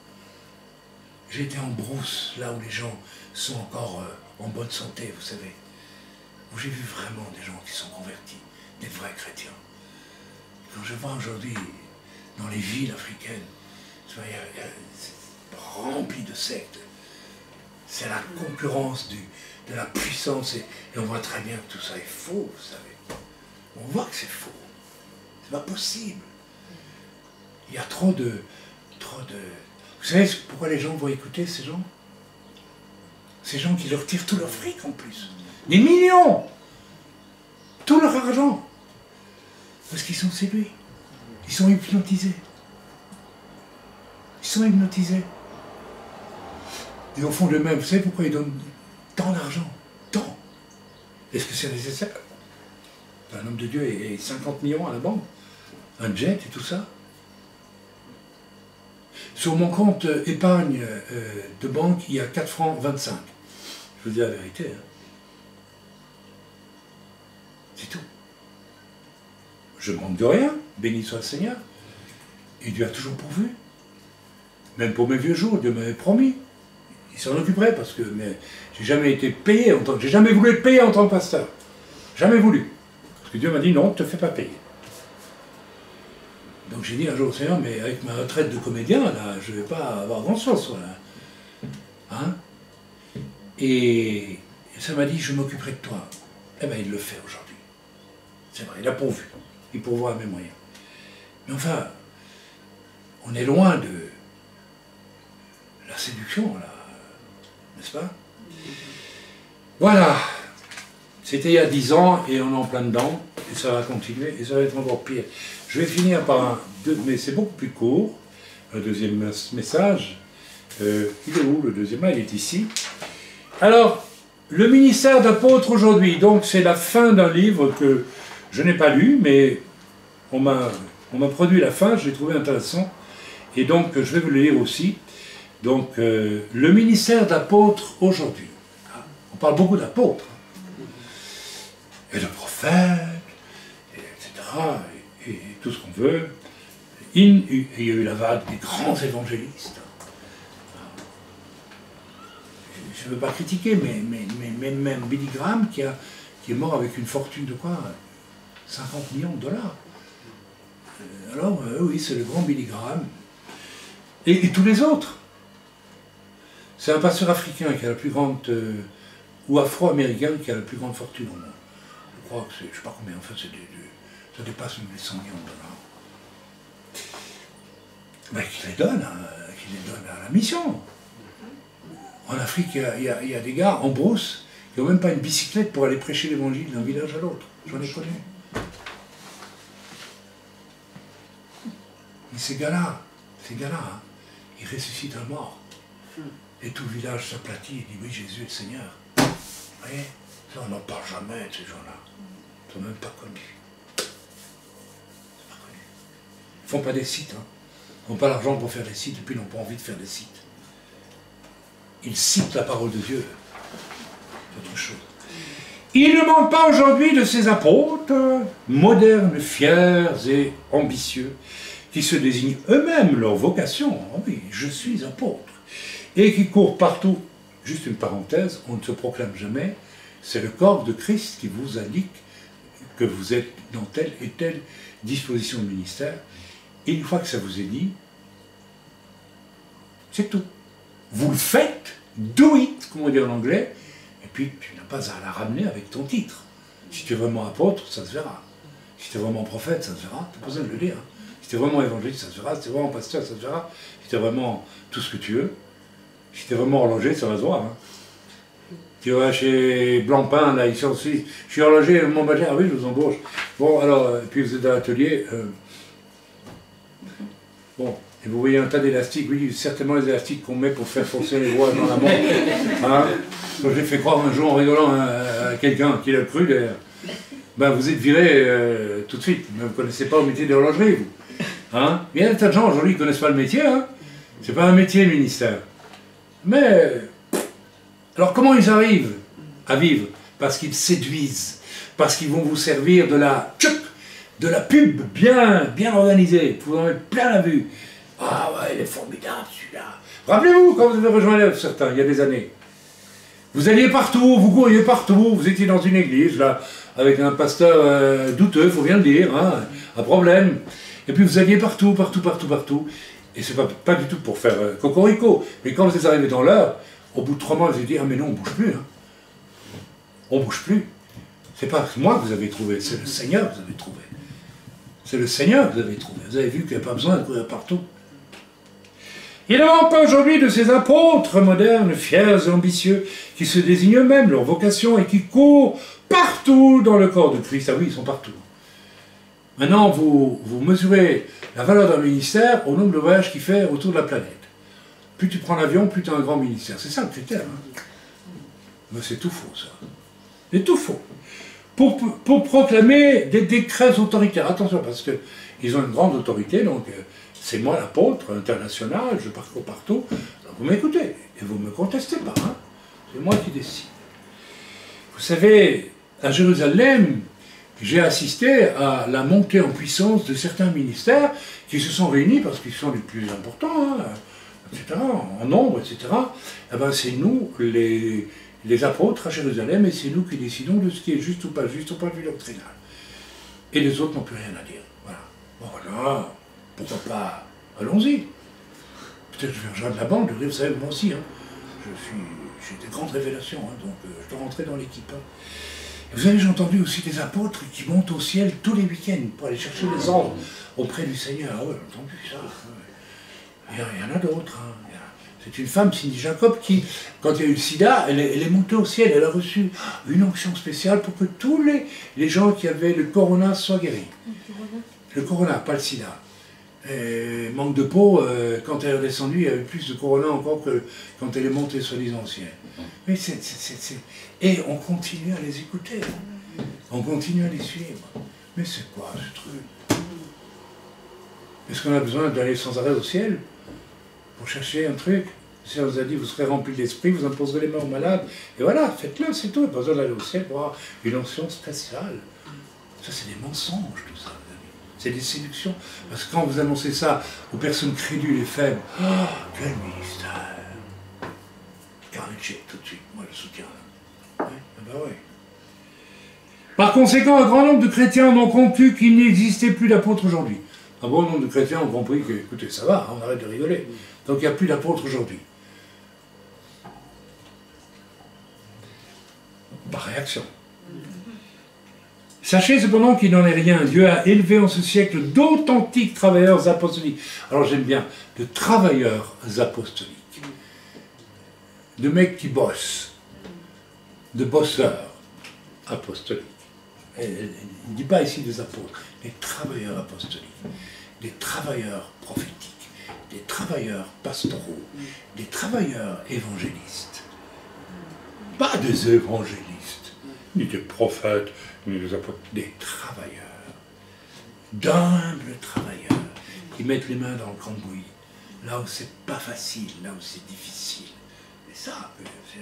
J'ai été en brousse, là où les gens sont encore en bonne santé, vous savez. Où j'ai vu vraiment des gens qui sont convertis, des vrais chrétiens. Et quand je vois aujourd'hui dans les villes africaines, c'est rempli de sectes. C'est la concurrence de la puissance et on voit très bien que tout ça est faux, vous savez. On voit que c'est faux. C'est pas possible. Il y a trop de... Vous savez pourquoi les gens vont écouter ces gens? Ces gens qui leur tirent tout leur fric en plus. Des millions! Tout leur argent. Parce qu'ils sont séduits. Ils sont hypnotisés. Ils sont hypnotisés. Et au fond d'eux-mêmes, vous savez pourquoi ils donnent tant d'argent? Tant. Est-ce que c'est nécessaire? Un homme de Dieu et 50 millions à la banque. Un jet et tout ça. Sur mon compte épargne de banque, il y a 4 francs 25. Je vous dis la vérité. Hein. C'est tout. Je ne manque de rien, béni soit le Seigneur. Et Dieu a toujours pourvu. Même pour mes vieux jours, Dieu m'avait promis. Il s'en occuperait parce que j'ai jamais été payé en tant que... J'ai jamais voulu être payé en tant que pasteur. Jamais voulu. Parce que Dieu m'a dit non, ne te fais pas payer. Donc j'ai dit un jour au Seigneur, mais avec ma retraite de comédien, là, je ne vais pas avoir grand-chose. Voilà. Hein? Et ça m'a dit, je m'occuperai de toi. Eh bien, il le fait aujourd'hui. C'est vrai, il a pourvu. Il pourvoit à mes moyens. Mais enfin, on est loin de la séduction, là. N'est-ce pas? Voilà. C'était il y a 10 ans et on est en plein dedans. Et ça va continuer et ça va être encore pire. Je vais finir par mais c'est beaucoup plus court. Un deuxième message. Il est où le deuxième? Il est ici. Alors, le ministère d'apôtre aujourd'hui. Donc c'est la fin d'un livre que je n'ai pas lu, mais on m'a produit la fin, je l'ai trouvé intéressant. Et donc je vais vous le lire aussi. Donc le ministère d'apôtre aujourd'hui. On parle beaucoup d'apôtres. Et de prophètes, etc. Et tout ce qu'on veut. Il y a eu la vague des grands évangélistes. Je ne veux pas critiquer, mais même Billy Graham qui est mort avec une fortune de quoi? 50 millions de dollars. Alors, oui, c'est le grand Billy Graham. Et tous les autres. C'est un pasteur africain qui a la plus grande, ou afro-américain qui a la plus grande fortune au monde. Je crois que c'est, je ne sais pas combien, enfin, ça dépasse même les 100 millions de dollars. Ben, qu'il les donne à la mission. En Afrique, il y a des gars en brousse qui n'ont même pas une bicyclette pour aller prêcher l'évangile d'un village à l'autre. J'en ai connu. Mais ces gars-là, hein, ils ressuscitent un mort. Et tout le village s'aplatit et dit oui, Jésus est le Seigneur. Vous voyez, ça, on n'en parle jamais de ces gens-là. Ils ne sont même pas connus. Pas connus. Ils ne font pas des sites. Hein. Ils n'ont pas l'argent pour faire des sites et puis ils n'ont pas envie de faire des sites. Ils citent la parole de Dieu. C'est autre chose. Il ne manque pas aujourd'hui de ces apôtres, modernes, fiers et ambitieux, qui se désignent eux-mêmes leur vocation. Oh oui, je suis apôtre. Et qui courent partout. Juste une parenthèse, on ne se proclame jamais. C'est le corps de Christ qui vous indique que vous êtes dans telle et telle disposition de ministère. Et une fois que ça vous est dit, c'est tout. Vous le faites, do it, comme on dit en anglais, et puis tu n'as pas à la ramener avec ton titre. Si tu es vraiment apôtre, ça se verra. Si tu es vraiment prophète, ça se verra, tu n'as pas besoin de le dire. Si tu es vraiment évangéliste, ça se verra. Si tu es vraiment pasteur, ça se verra. Si tu es vraiment tout ce que tu veux. Si tu es vraiment horloger, ça va se voir. Hein. Tu vas chez Blancpain, là, ici aussi. Je suis horloger, mon badge, ah oui, je vous embauche. Bon, alors, puis vous êtes à l'atelier. Bon. Et vous voyez un tas d'élastiques, oui, certainement les élastiques qu'on met pour faire foncer les voies dans la montre. Hein, je l'ai fait croire un jour en rigolant à quelqu'un qui l'a cru d'ailleurs. Ben, vous êtes viré tout de suite. Mais vous ne connaissez pas le métier d'horlogerie, vous. Hein, il y a des tas de gens aujourd'hui qui ne connaissent pas le métier. Hein. C'est pas un métier, le ministère. Mais, alors comment ils arrivent à vivre? Parce qu'ils séduisent. Parce qu'ils vont vous servir de la pub bien organisée. Vous en mettre plein la vue. Ah ouais, il est formidable celui-là. Rappelez-vous, quand vous avez rejoint certains, il y a des années, vous alliez partout, vous couriez partout, vous étiez dans une église, là, avec un pasteur douteux, il faut bien le dire, hein, un problème. Et puis vous alliez partout. Et c'est pas du tout pour faire cocorico. Mais quand vous êtes arrivé dans l'heure, au bout de 3 mois, vous avez dit, ah mais non, on ne bouge plus. Hein. On ne bouge plus. C'est pas moi que vous avez trouvé, c'est le Seigneur que vous avez trouvé. C'est le Seigneur que vous avez trouvé. Vous avez vu qu'il n'y a pas besoin de courir partout. Il ne manque pas aujourd'hui de ces apôtres modernes, fiers et ambitieux, qui se désignent eux-mêmes leur vocation et qui courent partout dans le corps de Christ. Ah oui, ils sont partout. Maintenant, vous mesurez la valeur d'un ministère au nombre de voyages qu'il fait autour de la planète. Plus tu prends l'avion, plus tu as un grand ministère. C'est ça le critère. Hein. Mais c'est tout faux, ça. C'est tout faux. Pour proclamer des décrets autoritaires. Attention, parce qu'ils ont une grande autorité, donc c'est moi l'apôtre international, je parcours partout. Alors vous m'écoutez et vous ne me contestez pas. Hein. C'est moi qui décide. Vous savez, à Jérusalem, j'ai assisté à la montée en puissance de certains ministères qui se sont réunis parce qu'ils sont les plus importants, hein, etc., en nombre, etc. Eh ben, c'est nous, les apôtres à Jérusalem, et c'est nous qui décidons de ce qui est juste ou pas juste au point de vue doctrinal. Et les autres n'ont plus rien à dire. Voilà. Bon, voilà, pourquoi pas, allons-y. Peut-être que je vais rejoindre la bande, vous savez, moi aussi, hein. J'ai des grandes révélations, hein, donc je dois rentrer dans l'équipe. Hein. Vous avez, j'ai entendu aussi des apôtres qui montent au ciel tous les week-ends pour aller chercher les ordres auprès du Seigneur. Ah ouais, j'ai entendu ça. Il y en a d'autres. Hein. C'est une femme, Cindy Jacob, qui, quand il y a eu le sida, elle est montée au ciel. Elle a reçu une onction spéciale pour que tous les gens qui avaient le corona soient guéris. Le corona, pas le sida. Et manque de peau, quand elle est redescendue, il y avait plus de corona encore que quand elle est montée soi-disant au ciel. Mais Et on continue à les écouter. On continue à les suivre. Mais c'est quoi ce truc? Est-ce qu'on a besoin d'aller sans arrêt au ciel pour chercher un truc? Le Seigneur nous a dit, vous serez remplis d'esprit, vous imposerez les mains aux malades. Et voilà, faites-le, c'est tout. Il n'y a pas besoin d'aller au ciel pour avoir une onction spéciale. Ça, c'est des mensonges, tout ça. C'est des séductions. Parce que quand vous annoncez ça aux personnes crédules et faibles, oh, quel ministère! Carnet tout de suite, moi je soutiens. Ouais, ben oui. Par conséquent, un grand nombre de chrétiens ont conclu qu'il n'existait plus d'apôtres aujourd'hui. Un bon nombre de chrétiens ont compris que, écoutez, ça va, on arrête de rigoler. Donc il n'y a plus d'apôtres aujourd'hui. Par réaction. Sachez cependant qu'il n'en est rien. Dieu a élevé en ce siècle d'authentiques travailleurs apostoliques. Alors j'aime bien, de travailleurs apostoliques. De mecs qui bossent. De bosseurs apostoliques. Il ne dit pas ici des apôtres, des travailleurs apostoliques, des travailleurs prophétiques, des travailleurs pastoraux, des travailleurs évangélistes. Pas des évangélistes, ni des prophètes, ni des apôtres, des travailleurs, d'humbles travailleurs, qui mettent les mains dans le cambouis, là où c'est pas facile, là où c'est difficile. Et ça, c'est...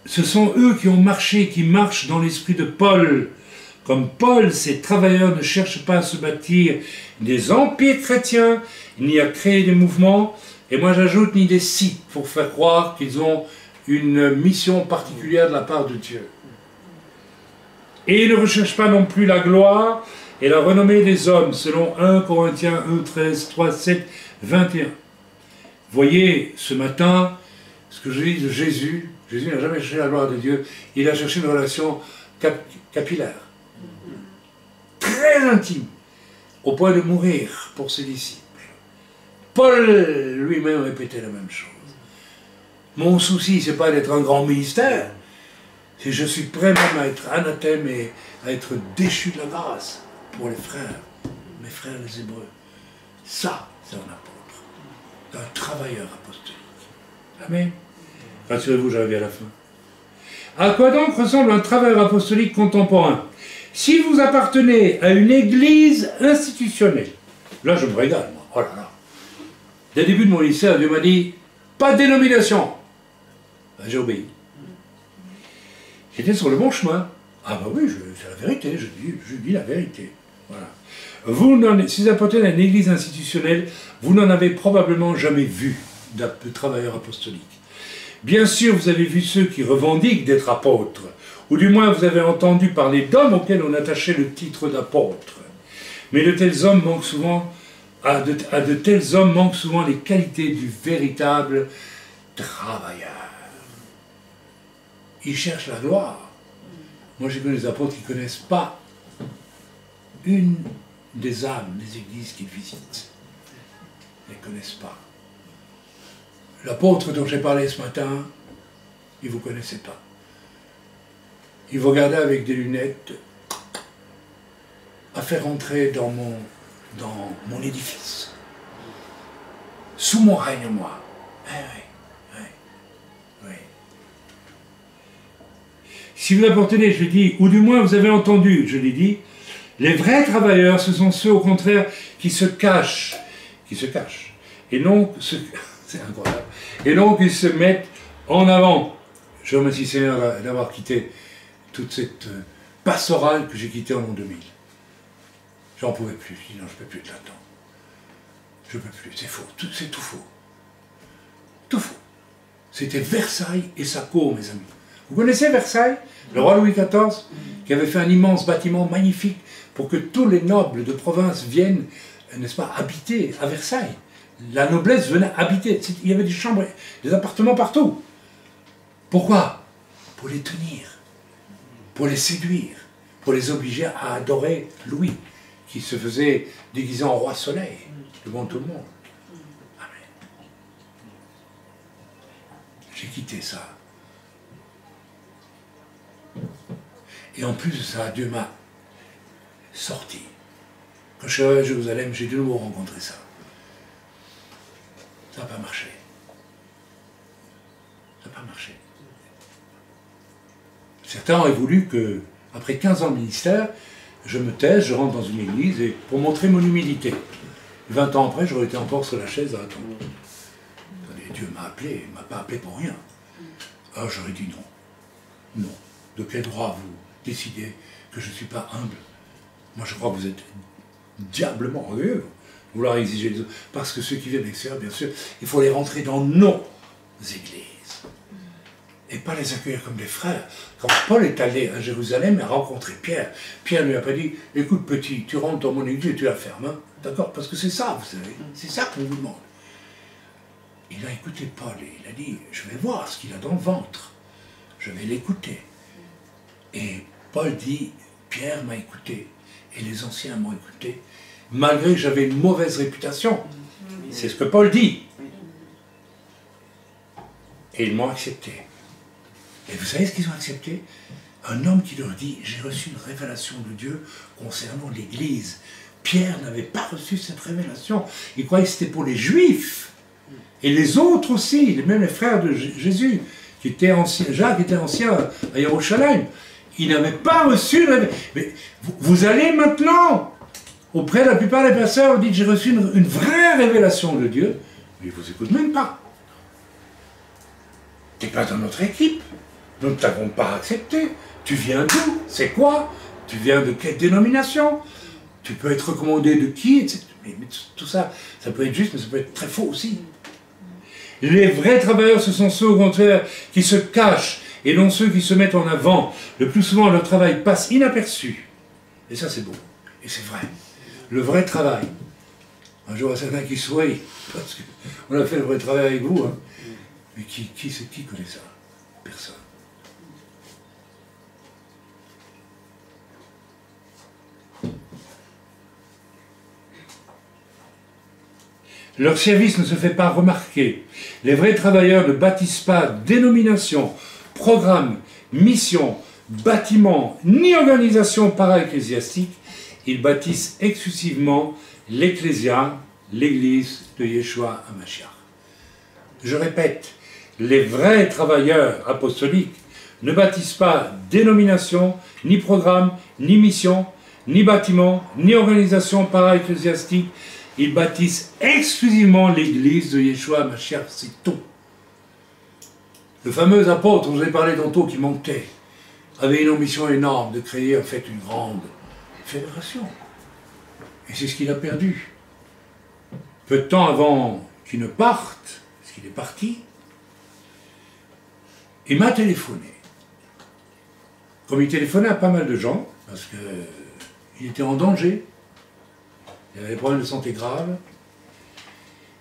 Ce sont eux qui ont marché, qui marchent dans l'esprit de Paul. Comme Paul, ces travailleurs ne cherchent pas à se bâtir des empires chrétiens, ni à créer des mouvements, et moi j'ajoute ni des sites pour faire croire qu'ils ont une mission particulière de la part de Dieu. Et ils ne recherchent pas non plus la gloire et la renommée des hommes, selon 1 Corinthiens 1, 13, 3, 7, 21. Voyez, ce matin, ce que je dis de Jésus. Jésus n'a jamais cherché la gloire de Dieu, il a cherché une relation capillaire, très intime, au point de mourir pour ses disciples. Paul lui-même répétait la même chose. Mon souci, c'est pas d'être un grand ministère, c'est que je suis prêt même à être anathème et à être déchu de la grâce pour les frères, mes frères les Hébreux. Ça, c'est un apôtre, un travailleur apostolique. Amen. Rassurez-vous, j'arrive à la fin. À quoi donc ressemble un travailleur apostolique contemporain? Si vous appartenez à une église institutionnelle, là je me régale, moi, oh là là. Dès le début de mon lycée, Dieu m'a dit, pas de dénomination. Ben, j'ai obéi. J'étais sur le bon chemin. Ah bah oui, c'est la vérité, je dis la vérité. Voilà. Si vous appartenez à une église institutionnelle, vous n'en avez probablement jamais vu de travailleur apostolique. Bien sûr, vous avez vu ceux qui revendiquent d'être apôtres, ou du moins vous avez entendu parler d'hommes auxquels on attachait le titre d'apôtre. Mais de tels hommes manquent souvent, à de tels hommes manquent souvent les qualités du véritable travailleur. Ils cherchent la gloire. Moi j'ai connu des apôtres qui ne connaissent pas une des âmes des églises qu'ils visitent. Ils ne connaissent pas. L'apôtre dont j'ai parlé ce matin, il ne vous connaissait pas. Il vous regardait avec des lunettes à faire entrer dans mon édifice. Sous mon règne, moi. Oui. Si vous appartenez, je l'ai dit, ou du moins vous avez entendu, je l'ai dit, Les vrais travailleurs, ce sont ceux au contraire qui se cachent, et non, c'est incroyable, et donc ils se mettent en avant. Je remercie Seigneur d'avoir quitté toute cette pastorale que j'ai quittée en l'an 2000. J'en pouvais plus, je dis non, je ne peux plus être là-dedans. Je ne peux plus, c'est faux, c'est tout faux. Tout faux. C'était Versailles et sa cour, mes amis. Vous connaissez Versailles? Le roi Louis XIV, qui avait fait un immense bâtiment magnifique pour que tous les nobles de province viennent, n'est-ce pas, habiter à Versailles. La noblesse venait habiter. Il y avait des chambres, des appartements partout. Pourquoi? Pour les tenir, pour les séduire, pour les obliger à adorer Louis, qui se faisait déguisé en roi soleil devant tout le monde. Amen. J'ai quitté ça. Et en plus de ça, Dieu m'a sorti. Quand je suis arrivé à Jérusalem, j'ai de nouveau rencontré ça. Ça n'a pas marché. Ça n'a pas marché. Certains auraient voulu que, après 15 ans de ministère, je me taise, je rentre dans une église et pour montrer mon humilité. 20 ans après, j'aurais été encore sur la chaise à attendre. Attendez, Dieu m'a appelé, il ne m'a pas appelé pour rien. Alors j'aurais dit non. Non. De quel droit vous décidez que je ne suis pas humble? Moi je crois que vous êtes diablement orgueilleux. Vouloir exiger les autres. Parce que ceux qui viennent d'extérieur, bien sûr, il faut les rentrer dans nos églises. Et pas les accueillir comme des frères. Quand Paul est allé à Jérusalem et a rencontré Pierre, Pierre lui a pas dit, écoute petit, tu rentres dans mon église et tu la fermes. Hein? D'accord? Parce que c'est ça, vous savez. C'est ça qu'on vous demande. Il a écouté Paul et il a dit, je vais voir ce qu'il a dans le ventre. Je vais l'écouter. Et Paul dit, Pierre m'a écouté et les anciens m'ont écouté, malgré que j'avais une mauvaise réputation. C'est ce que Paul dit. Et ils m'ont accepté. Et vous savez ce qu'ils ont accepté? Un homme qui leur dit, j'ai reçu une révélation de Dieu concernant l'Église. Pierre n'avait pas reçu cette révélation. Il croyait que c'était pour les Juifs. Et les autres aussi, même les frères de Jésus, qui étaient anciens, Jacques était ancien à Jérusalem. Il n'avait pas reçu une révélation. Mais vous allez maintenant auprès de la plupart des pasteurs, vous dites, j'ai reçu une vraie révélation de Dieu. Mais ils ne vous écoutent même pas. Tu n'es pas dans notre équipe. Nous ne t'avons pas accepté. Tu viens d'où? C'est quoi? Tu viens de quelle dénomination? Tu peux être recommandé de qui? Etc. Mais tout ça, ça peut être juste, mais ça peut être très faux aussi. Les vrais travailleurs, ce sont ceux au contraire qui se cachent et non ceux qui se mettent en avant. Le plus souvent, leur travail passe inaperçu. Et ça, c'est beau. Et c'est vrai. Le vrai travail. Un jour, il y a certains qui sourient, parce qu'on a fait le vrai travail avec vous. Hein. Mais qui connaît ça? Personne. Leur service ne se fait pas remarquer. Les vrais travailleurs ne bâtissent pas dénomination, programme, mission, bâtiment, ni organisation para-ecclésiastique. Ils bâtissent exclusivement l'Ecclésia, l'Église de Yeshua HaMashiach. Je répète, les vrais travailleurs apostoliques ne bâtissent pas dénomination, ni programme, ni mission, ni bâtiment, ni organisation para-ecclésiastique. Ils bâtissent exclusivement l'Église de Yeshua HaMashiach, c'est tout. Le fameux apôtre dont je vous ai parlé tantôt qui montait avait une ambition énorme de créer en fait une grande fédération. Et c'est ce qu'il a perdu. Peu de temps avant qu'il ne parte, parce qu'il est parti, il m'a téléphoné. Comme il téléphonait à pas mal de gens, parce qu'il était en danger, il avait des problèmes de santé graves,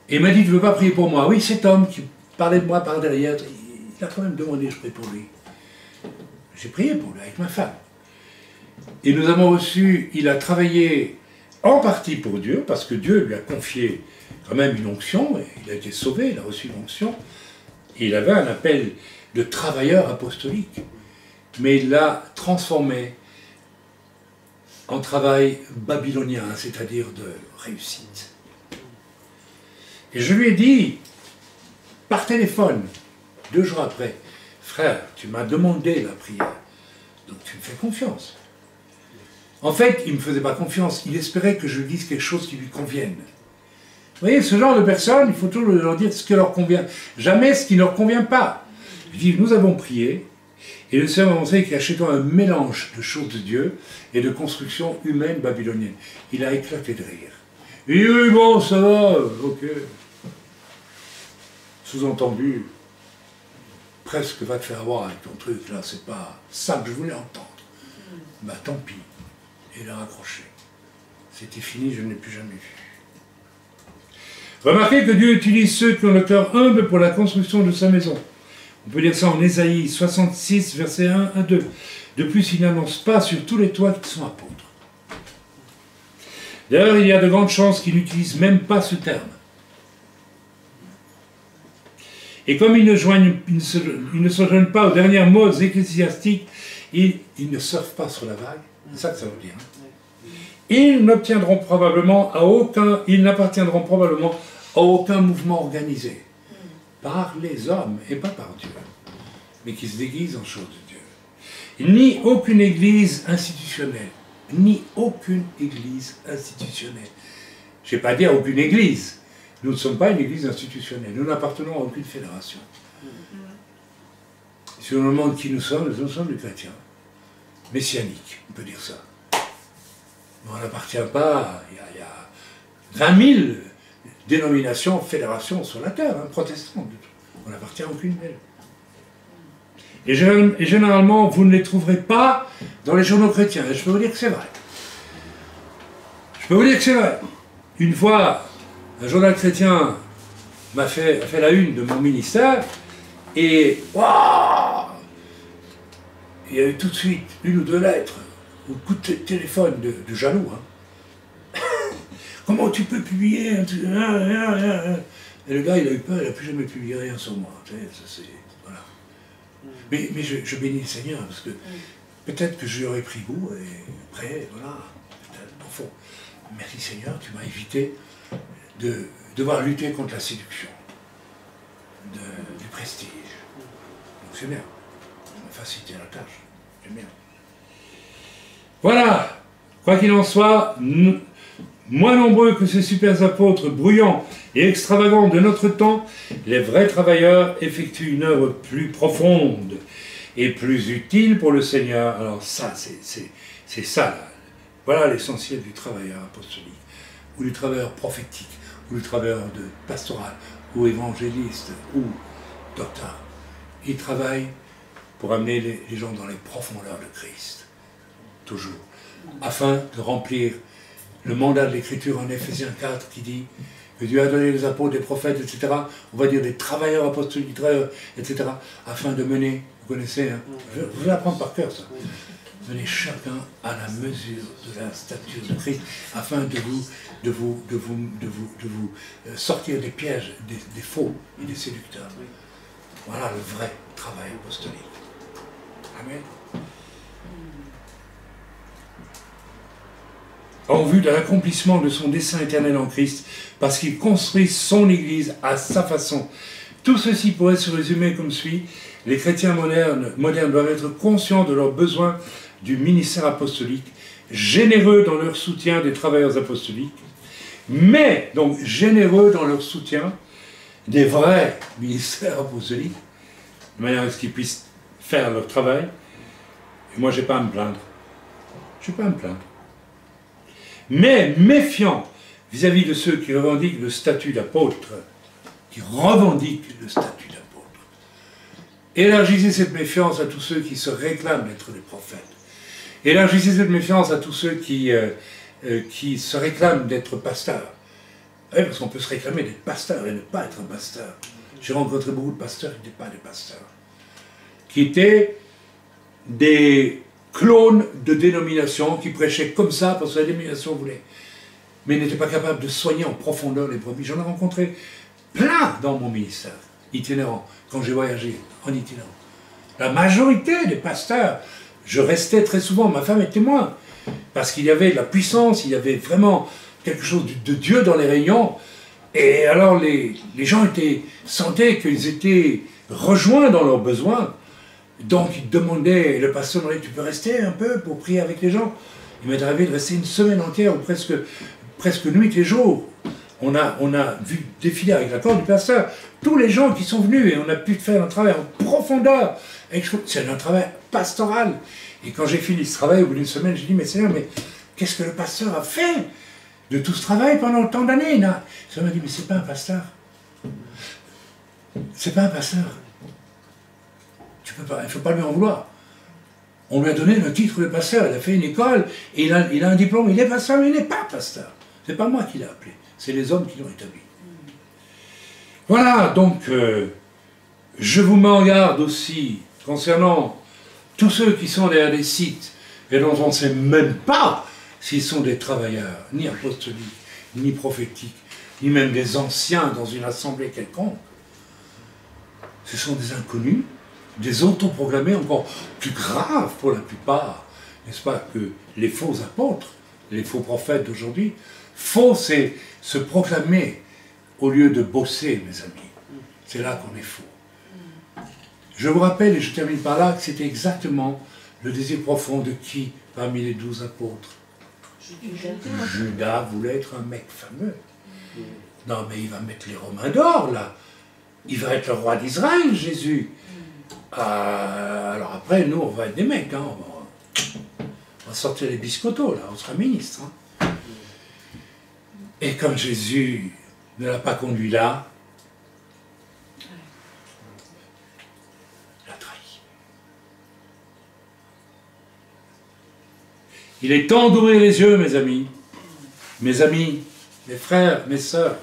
et il m'a dit, tu ne veux pas prier pour moi? Oui, cet homme qui parlait de moi par derrière, il a quand même demandé que je prie pour lui. J'ai prié pour lui, avec ma femme. Et nous avons reçu, il a travaillé en partie pour Dieu, parce que Dieu lui a confié quand même une onction, et il a été sauvé, il a reçu une onction, et il avait un appel de travailleur apostolique, mais il l'a transformé en travail babylonien, c'est-à-dire de réussite. Et je lui ai dit, par téléphone, 2 jours après, frère, tu m'as demandé la prière, donc tu me fais confiance. En fait, il ne me faisait pas confiance, il espérait que je lui dise quelque chose qui lui convienne. Vous voyez, ce genre de personnes, il faut toujours leur dire ce qui leur convient, jamais ce qui ne leur convient pas. Je dis, nous avons prié, et le Seigneur m'a montré qu'il y a chez toi un mélange de choses de Dieu et de construction humaine babylonienne. Il a éclaté de rire. Il dit, oui, bon, ça va, ok. Sous-entendu, presque va te faire avoir avec ton truc, là, c'est pas ça que je voulais entendre. Bah tant pis. Et il a raccroché. C'était fini, je ne l'ai plus jamais vu. Remarquez que Dieu utilise ceux qui ont le cœur humble pour la construction de sa maison. On peut lire ça en Ésaïe 66, versets 1 à 2. De plus, il n'annonce pas sur tous les toits qu'ils sont apôtres. D'ailleurs, il y a de grandes chances qu'il n'utilise même pas ce terme. Et comme ils ne se joignent pas aux dernières modes ecclésiastiques, ils ne surfent pas sur la vague. C'est ça que ça veut dire. Ils n'appartiendront probablement à aucun mouvement organisé. Par les hommes et pas par Dieu, mais qui se déguisent en choses de Dieu. Ni aucune église institutionnelle. Ni aucune église institutionnelle. Je ne vais pas dire aucune église. Nous ne sommes pas une église institutionnelle. Nous n'appartenons à aucune fédération. Si on nous demande qui nous sommes des chrétiens. Messianiques, on peut dire ça. Mais on n'appartient pas, il y a 20 000 dénominations, fédérations sur la terre, protestantes. On n'appartient à aucune d'elles. Et généralement, vous ne les trouverez pas dans les journaux chrétiens. Et je peux vous dire que c'est vrai. Je peux vous dire que c'est vrai. Une fois, un journal chrétien m'a fait la une de mon ministère, et waouh, il y a eu tout de suite une ou deux lettres, ou coup de téléphone de jaloux. Comment tu peux publier un truc? Et le gars, il a eu peur, il n'a plus jamais publié rien sur moi. Voilà. Mais je bénis le Seigneur, parce que peut-être que je lui aurais pris goût, et après, voilà, peut-être, au fond. Merci Seigneur, tu m'as évité de devoir lutter contre la séduction, du prestige. Donc c'est bien, ça m'a facilité la tâche, c'est bien. Voilà, quoi qu'il en soit, moins nombreux que ces super apôtres bruyants et extravagants de notre temps, les vrais travailleurs effectuent une œuvre plus profonde et plus utile pour le Seigneur. Alors ça, c'est ça, là. Voilà l'essentiel du travailleur apostolique, ou du travailleur prophétique, ou du travailleur pastoral, ou évangéliste, ou docteur. Il travaille pour amener les gens dans les profondeurs de Christ, toujours, afin de remplir le mandat de l'Écriture en Éphésiens 4 qui dit que Dieu a donné les apôtres, des prophètes, etc., on va dire des travailleurs apostoliques, etc., afin de mener, vous connaissez, je vais l'apprendre par cœur ça, mener chacun à la mesure de la stature de Christ, afin de vous sortir des pièges, des faux et des séducteurs. Voilà le vrai travail apostolique. Amen. En vue de l'accomplissement de son dessein éternel en Christ, parce qu'il construit son Église à sa façon. Tout ceci pourrait se résumer comme suit. Les chrétiens modernes doivent être conscients de leurs besoins du ministère apostolique, généreux dans leur soutien des travailleurs apostoliques, mais donc généreux dans leur soutien des vrais ministères apostoliques, de manière à ce qu'ils puissent faire leur travail. Et moi, je n'ai pas à me plaindre. Je n'ai pas à me plaindre. Mais méfiant vis-à-vis de ceux qui revendiquent le statut d'apôtre, Élargissez cette méfiance à tous ceux qui se réclament d'être des prophètes. Élargissez cette méfiance à tous ceux qui se réclament d'être pasteurs. Oui, parce qu'on peut se réclamer d'être pasteur et ne pas être un pasteur. J'ai rencontré beaucoup de pasteurs qui n'étaient pas des pasteurs. Qui étaient des clones de dénominations qui prêchaient comme ça parce que la dénomination voulait. Mais n'étaient pas capables de soigner en profondeur les brebis. J'en ai rencontré plein dans mon ministère, itinérant, quand j'ai voyagé en itinérant. La majorité des pasteurs, je restais très souvent, ma femme est témoin, parce qu'il y avait de la puissance, il y avait vraiment quelque chose de Dieu dans les réunions, et alors les gens sentaient qu'ils étaient rejoints dans leurs besoins, donc ils demandaient, le pasteur demandait, tu peux rester un peu pour prier avec les gens? Il m'est arrivé de rester une semaine entière, ou presque nuit et jour. On a vu défiler avec l'accord du pasteur tous les gens qui sont venus et on a pu faire un travail en profondeur. C'est un travail pastoral. Et quand j'ai fini ce travail, au bout d'une semaine, j'ai dit, mais Seigneur, mais qu'est-ce que le pasteur a fait de tout ce travail pendant tant d'années là? Ça m'a dit, mais c'est pas un pasteur. C'est pas un pasteur. Tu peux pas, il ne faut pas lui en vouloir. On lui a donné le titre de pasteur, il a fait une école, et il a un diplôme, il est pasteur, mais il n'est pas pasteur. C'est pas moi qui l'ai appelé, c'est les hommes qui l'ont établi. Voilà, donc, je vous mets en garde aussi, concernant tous ceux qui sont derrière des sites, et dont on ne sait même pas s'ils sont des travailleurs, ni apostoliques, ni prophétiques, ni même des anciens dans une assemblée quelconque. Ce sont des inconnus, des autoproclamés encore plus graves pour la plupart, n'est-ce pas, que les faux apôtres, les faux prophètes d'aujourd'hui. Faux, c'est se proclamer au lieu de bosser, mes amis. C'est là qu'on est faux. Je vous rappelle, et je termine par là, que c'était exactement le désir profond de qui parmi les 12 apôtres? Judas voulait être un mec fameux. Non, mais il va mettre les Romains d'or, là. Il va être le roi d'Israël, Jésus. Alors après, nous, on va être des mecs. Hein. On va sortir les biscottos, là. On sera ministre. Hein. Et comme Jésus ne l'a pas conduit là, il a trahi. Il est temps d'ouvrir les yeux, mes amis, mes frères, mes sœurs.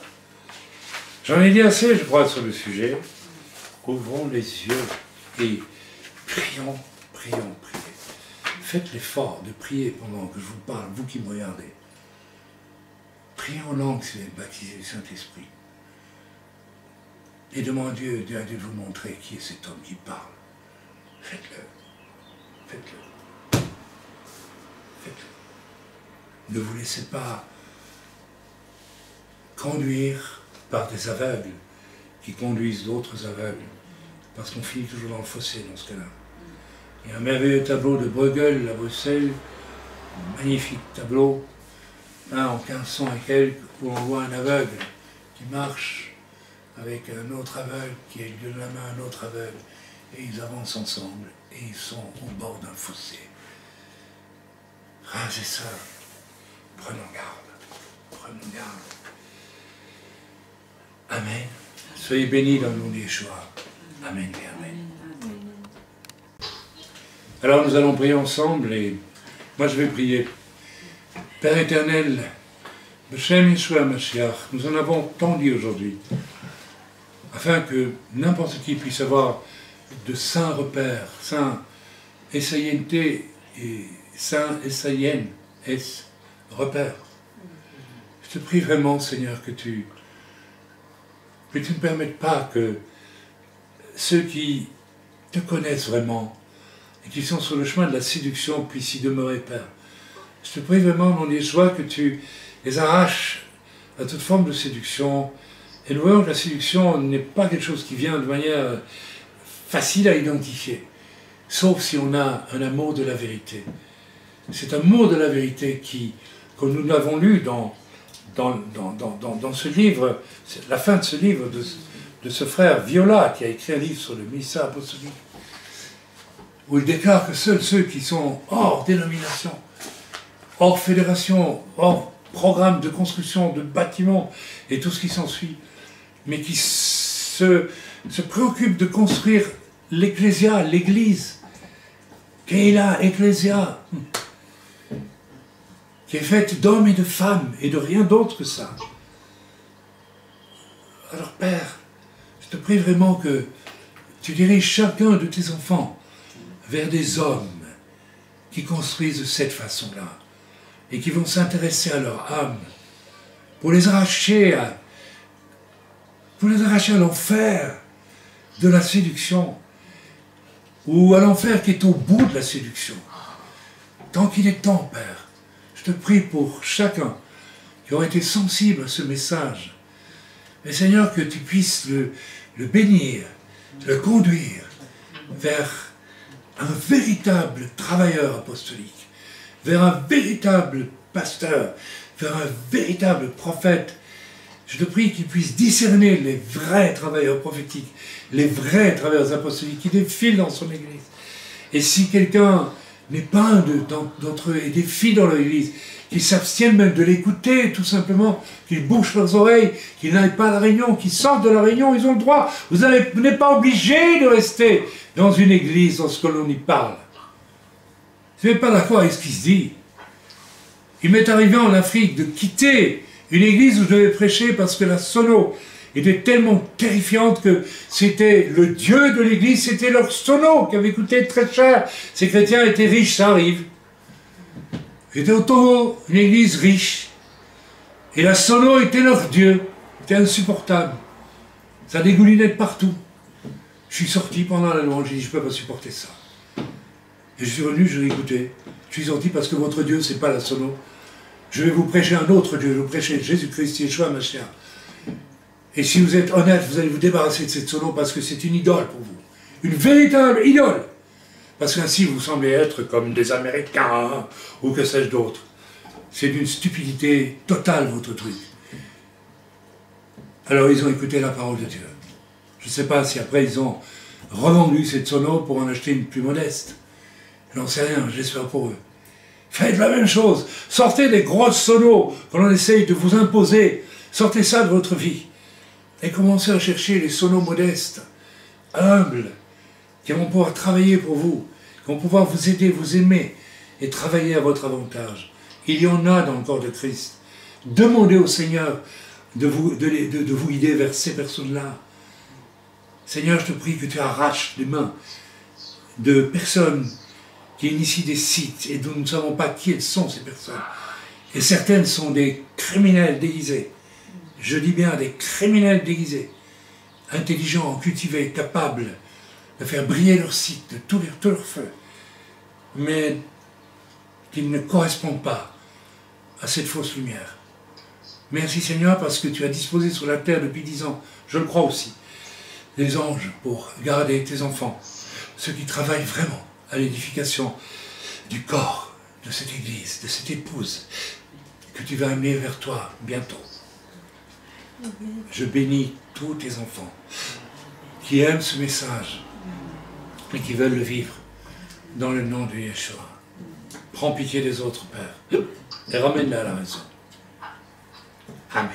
J'en ai dit assez, je crois, sur le sujet. Ouvrons les yeux et prions, prions, priez. Faites l'effort de prier pendant que je vous parle, vous qui me regardez. Priez en langue si vous êtes baptisé du Saint-Esprit. Et demandez à Dieu de vous montrer qui est cet homme qui parle. Faites-le. Faites-le. Faites-le. Ne vous laissez pas conduire par des aveugles qui conduisent d'autres aveugles. Parce qu'on finit toujours dans le fossé dans ce cas-là. Il y a un merveilleux tableau de Bruegel à Bruxelles, un magnifique tableau, en 1500 et quelques, où on voit un aveugle qui marche avec un autre aveugle qui lui donne la main à un autre aveugle, et ils avancent ensemble, et ils sont au bord d'un fossé. Frères et sœurs, prenons garde, prenons garde. Amen. Soyez bénis dans le nom de Yeshua. Amen et Amen. Alors nous allons prier ensemble et moi je vais prier. Père éternel, Beshem Yeshua Mashiach, nous en avons tant dit aujourd'hui, afin que n'importe qui puisse avoir de saints repères, saints essayente et saints essayen, repères. Je te prie vraiment, Seigneur, que tu ne permettes pas que ceux qui te connaissent vraiment et qui sont sur le chemin de la séduction puissent y demeurer, Père. Je te prie vraiment, mon Yeshua, que tu les arraches à toute forme de séduction. Et nous voyons que la séduction n'est pas quelque chose qui vient de manière facile à identifier, sauf si on a un amour de la vérité. Cet amour de la vérité comme nous l'avons lu dans ce livre, la fin de ce livre de ce frère Viola, qui a écrit un livre sur le ministère apostolique, où il déclare que seuls ceux qui sont hors dénomination, hors fédération, hors programme de construction de bâtiments et tout ce qui s'ensuit, mais qui se préoccupent de construire l'ecclésia, l'église, Keila, ecclésia, qui est faite d'hommes et de femmes et de rien d'autre que ça. Alors Père, je te prie vraiment que tu diriges chacun de tes enfants vers des hommes qui construisent de cette façon-là et qui vont s'intéresser à leur âme pour les arracher à l'enfer de la séduction ou à l'enfer qui est au bout de la séduction. Tant qu'il est temps, Père, je te prie pour chacun qui aurait été sensible à ce message. Et Seigneur, que tu puisses le bénir, le conduire vers un véritable travailleur apostolique, vers un véritable pasteur, vers un véritable prophète. Je te prie qu'il puisse discerner les vrais travailleurs prophétiques, les vrais travailleurs apostoliques qui défilent dans son Église. Et si quelqu'un n'est pas un d'entre eux et défile dans leur Église, qu'ils s'abstiennent même de l'écouter, tout simplement, qu'ils bouchent leurs oreilles, qu'ils n'aillent pas à la réunion, qu'ils sortent de la réunion, ils ont le droit. Vous n'êtes pas obligé de rester dans une église lorsque l'on y parle. Si vous n'êtes pas d'accord avec ce qui se dit. Il m'est arrivé en Afrique de quitter une église où je devais prêcher parce que la sono était tellement terrifiante que c'était le Dieu de l'église, c'était leur sono qui avait coûté très cher. Ces chrétiens étaient riches, ça arrive. J'étais au Togo, une église riche, et la sono était leur Dieu, c'était insupportable. Ça dégoulinait de partout. Je suis sorti pendant la louange, j'ai dit, je ne peux pas supporter ça. Et je suis venu, je l'ai écouté. Je suis sorti parce que votre Dieu, ce n'est pas la sono. Je vais vous prêcher un autre Dieu, je vais vous prêcher Jésus-Christ, Yeshua, Mashiach. Et si vous êtes honnête, vous allez vous débarrasser de cette sono parce que c'est une idole pour vous. Une véritable idole. Parce qu'ainsi, vous semblez être comme des Américains, ou que sais-je d'autre. C'est d'une stupidité totale, votre truc. Alors, ils ont écouté la parole de Dieu. Je ne sais pas si après, ils ont revendu cette sono pour en acheter une plus modeste. J'en sais rien, j'espère pour eux. Faites la même chose. Sortez des grosses sonos qu'on essaye de vous imposer. Sortez ça de votre vie. Et commencez à chercher les sonos modestes, humbles, qui vont pouvoir travailler pour vous, qui vont pouvoir vous aider, vous aimer et travailler à votre avantage. Il y en a dans le corps de Christ. Demandez au Seigneur de vous guider vers ces personnes-là. Seigneur, je te prie que tu arraches les mains de personnes qui initient des sites et dont nous ne savons pas qui elles sont, ces personnes. Et certaines sont des criminels déguisés. Je dis bien des criminels déguisés, intelligents, cultivés, capables de faire briller leur site, de tout leur feu, mais qui ne correspondent pas à cette fausse lumière. Merci Seigneur parce que tu as disposé sur la terre depuis 10 ans, je le crois aussi, des anges pour garder tes enfants, ceux qui travaillent vraiment à l'édification du corps de cette église, de cette épouse que tu vas amener vers toi bientôt. Je bénis tous tes enfants qui aiment ce message et qui veulent le vivre dans le nom de Yeshua. Prends pitié des autres, Père, et ramène-les à la raison. Amen.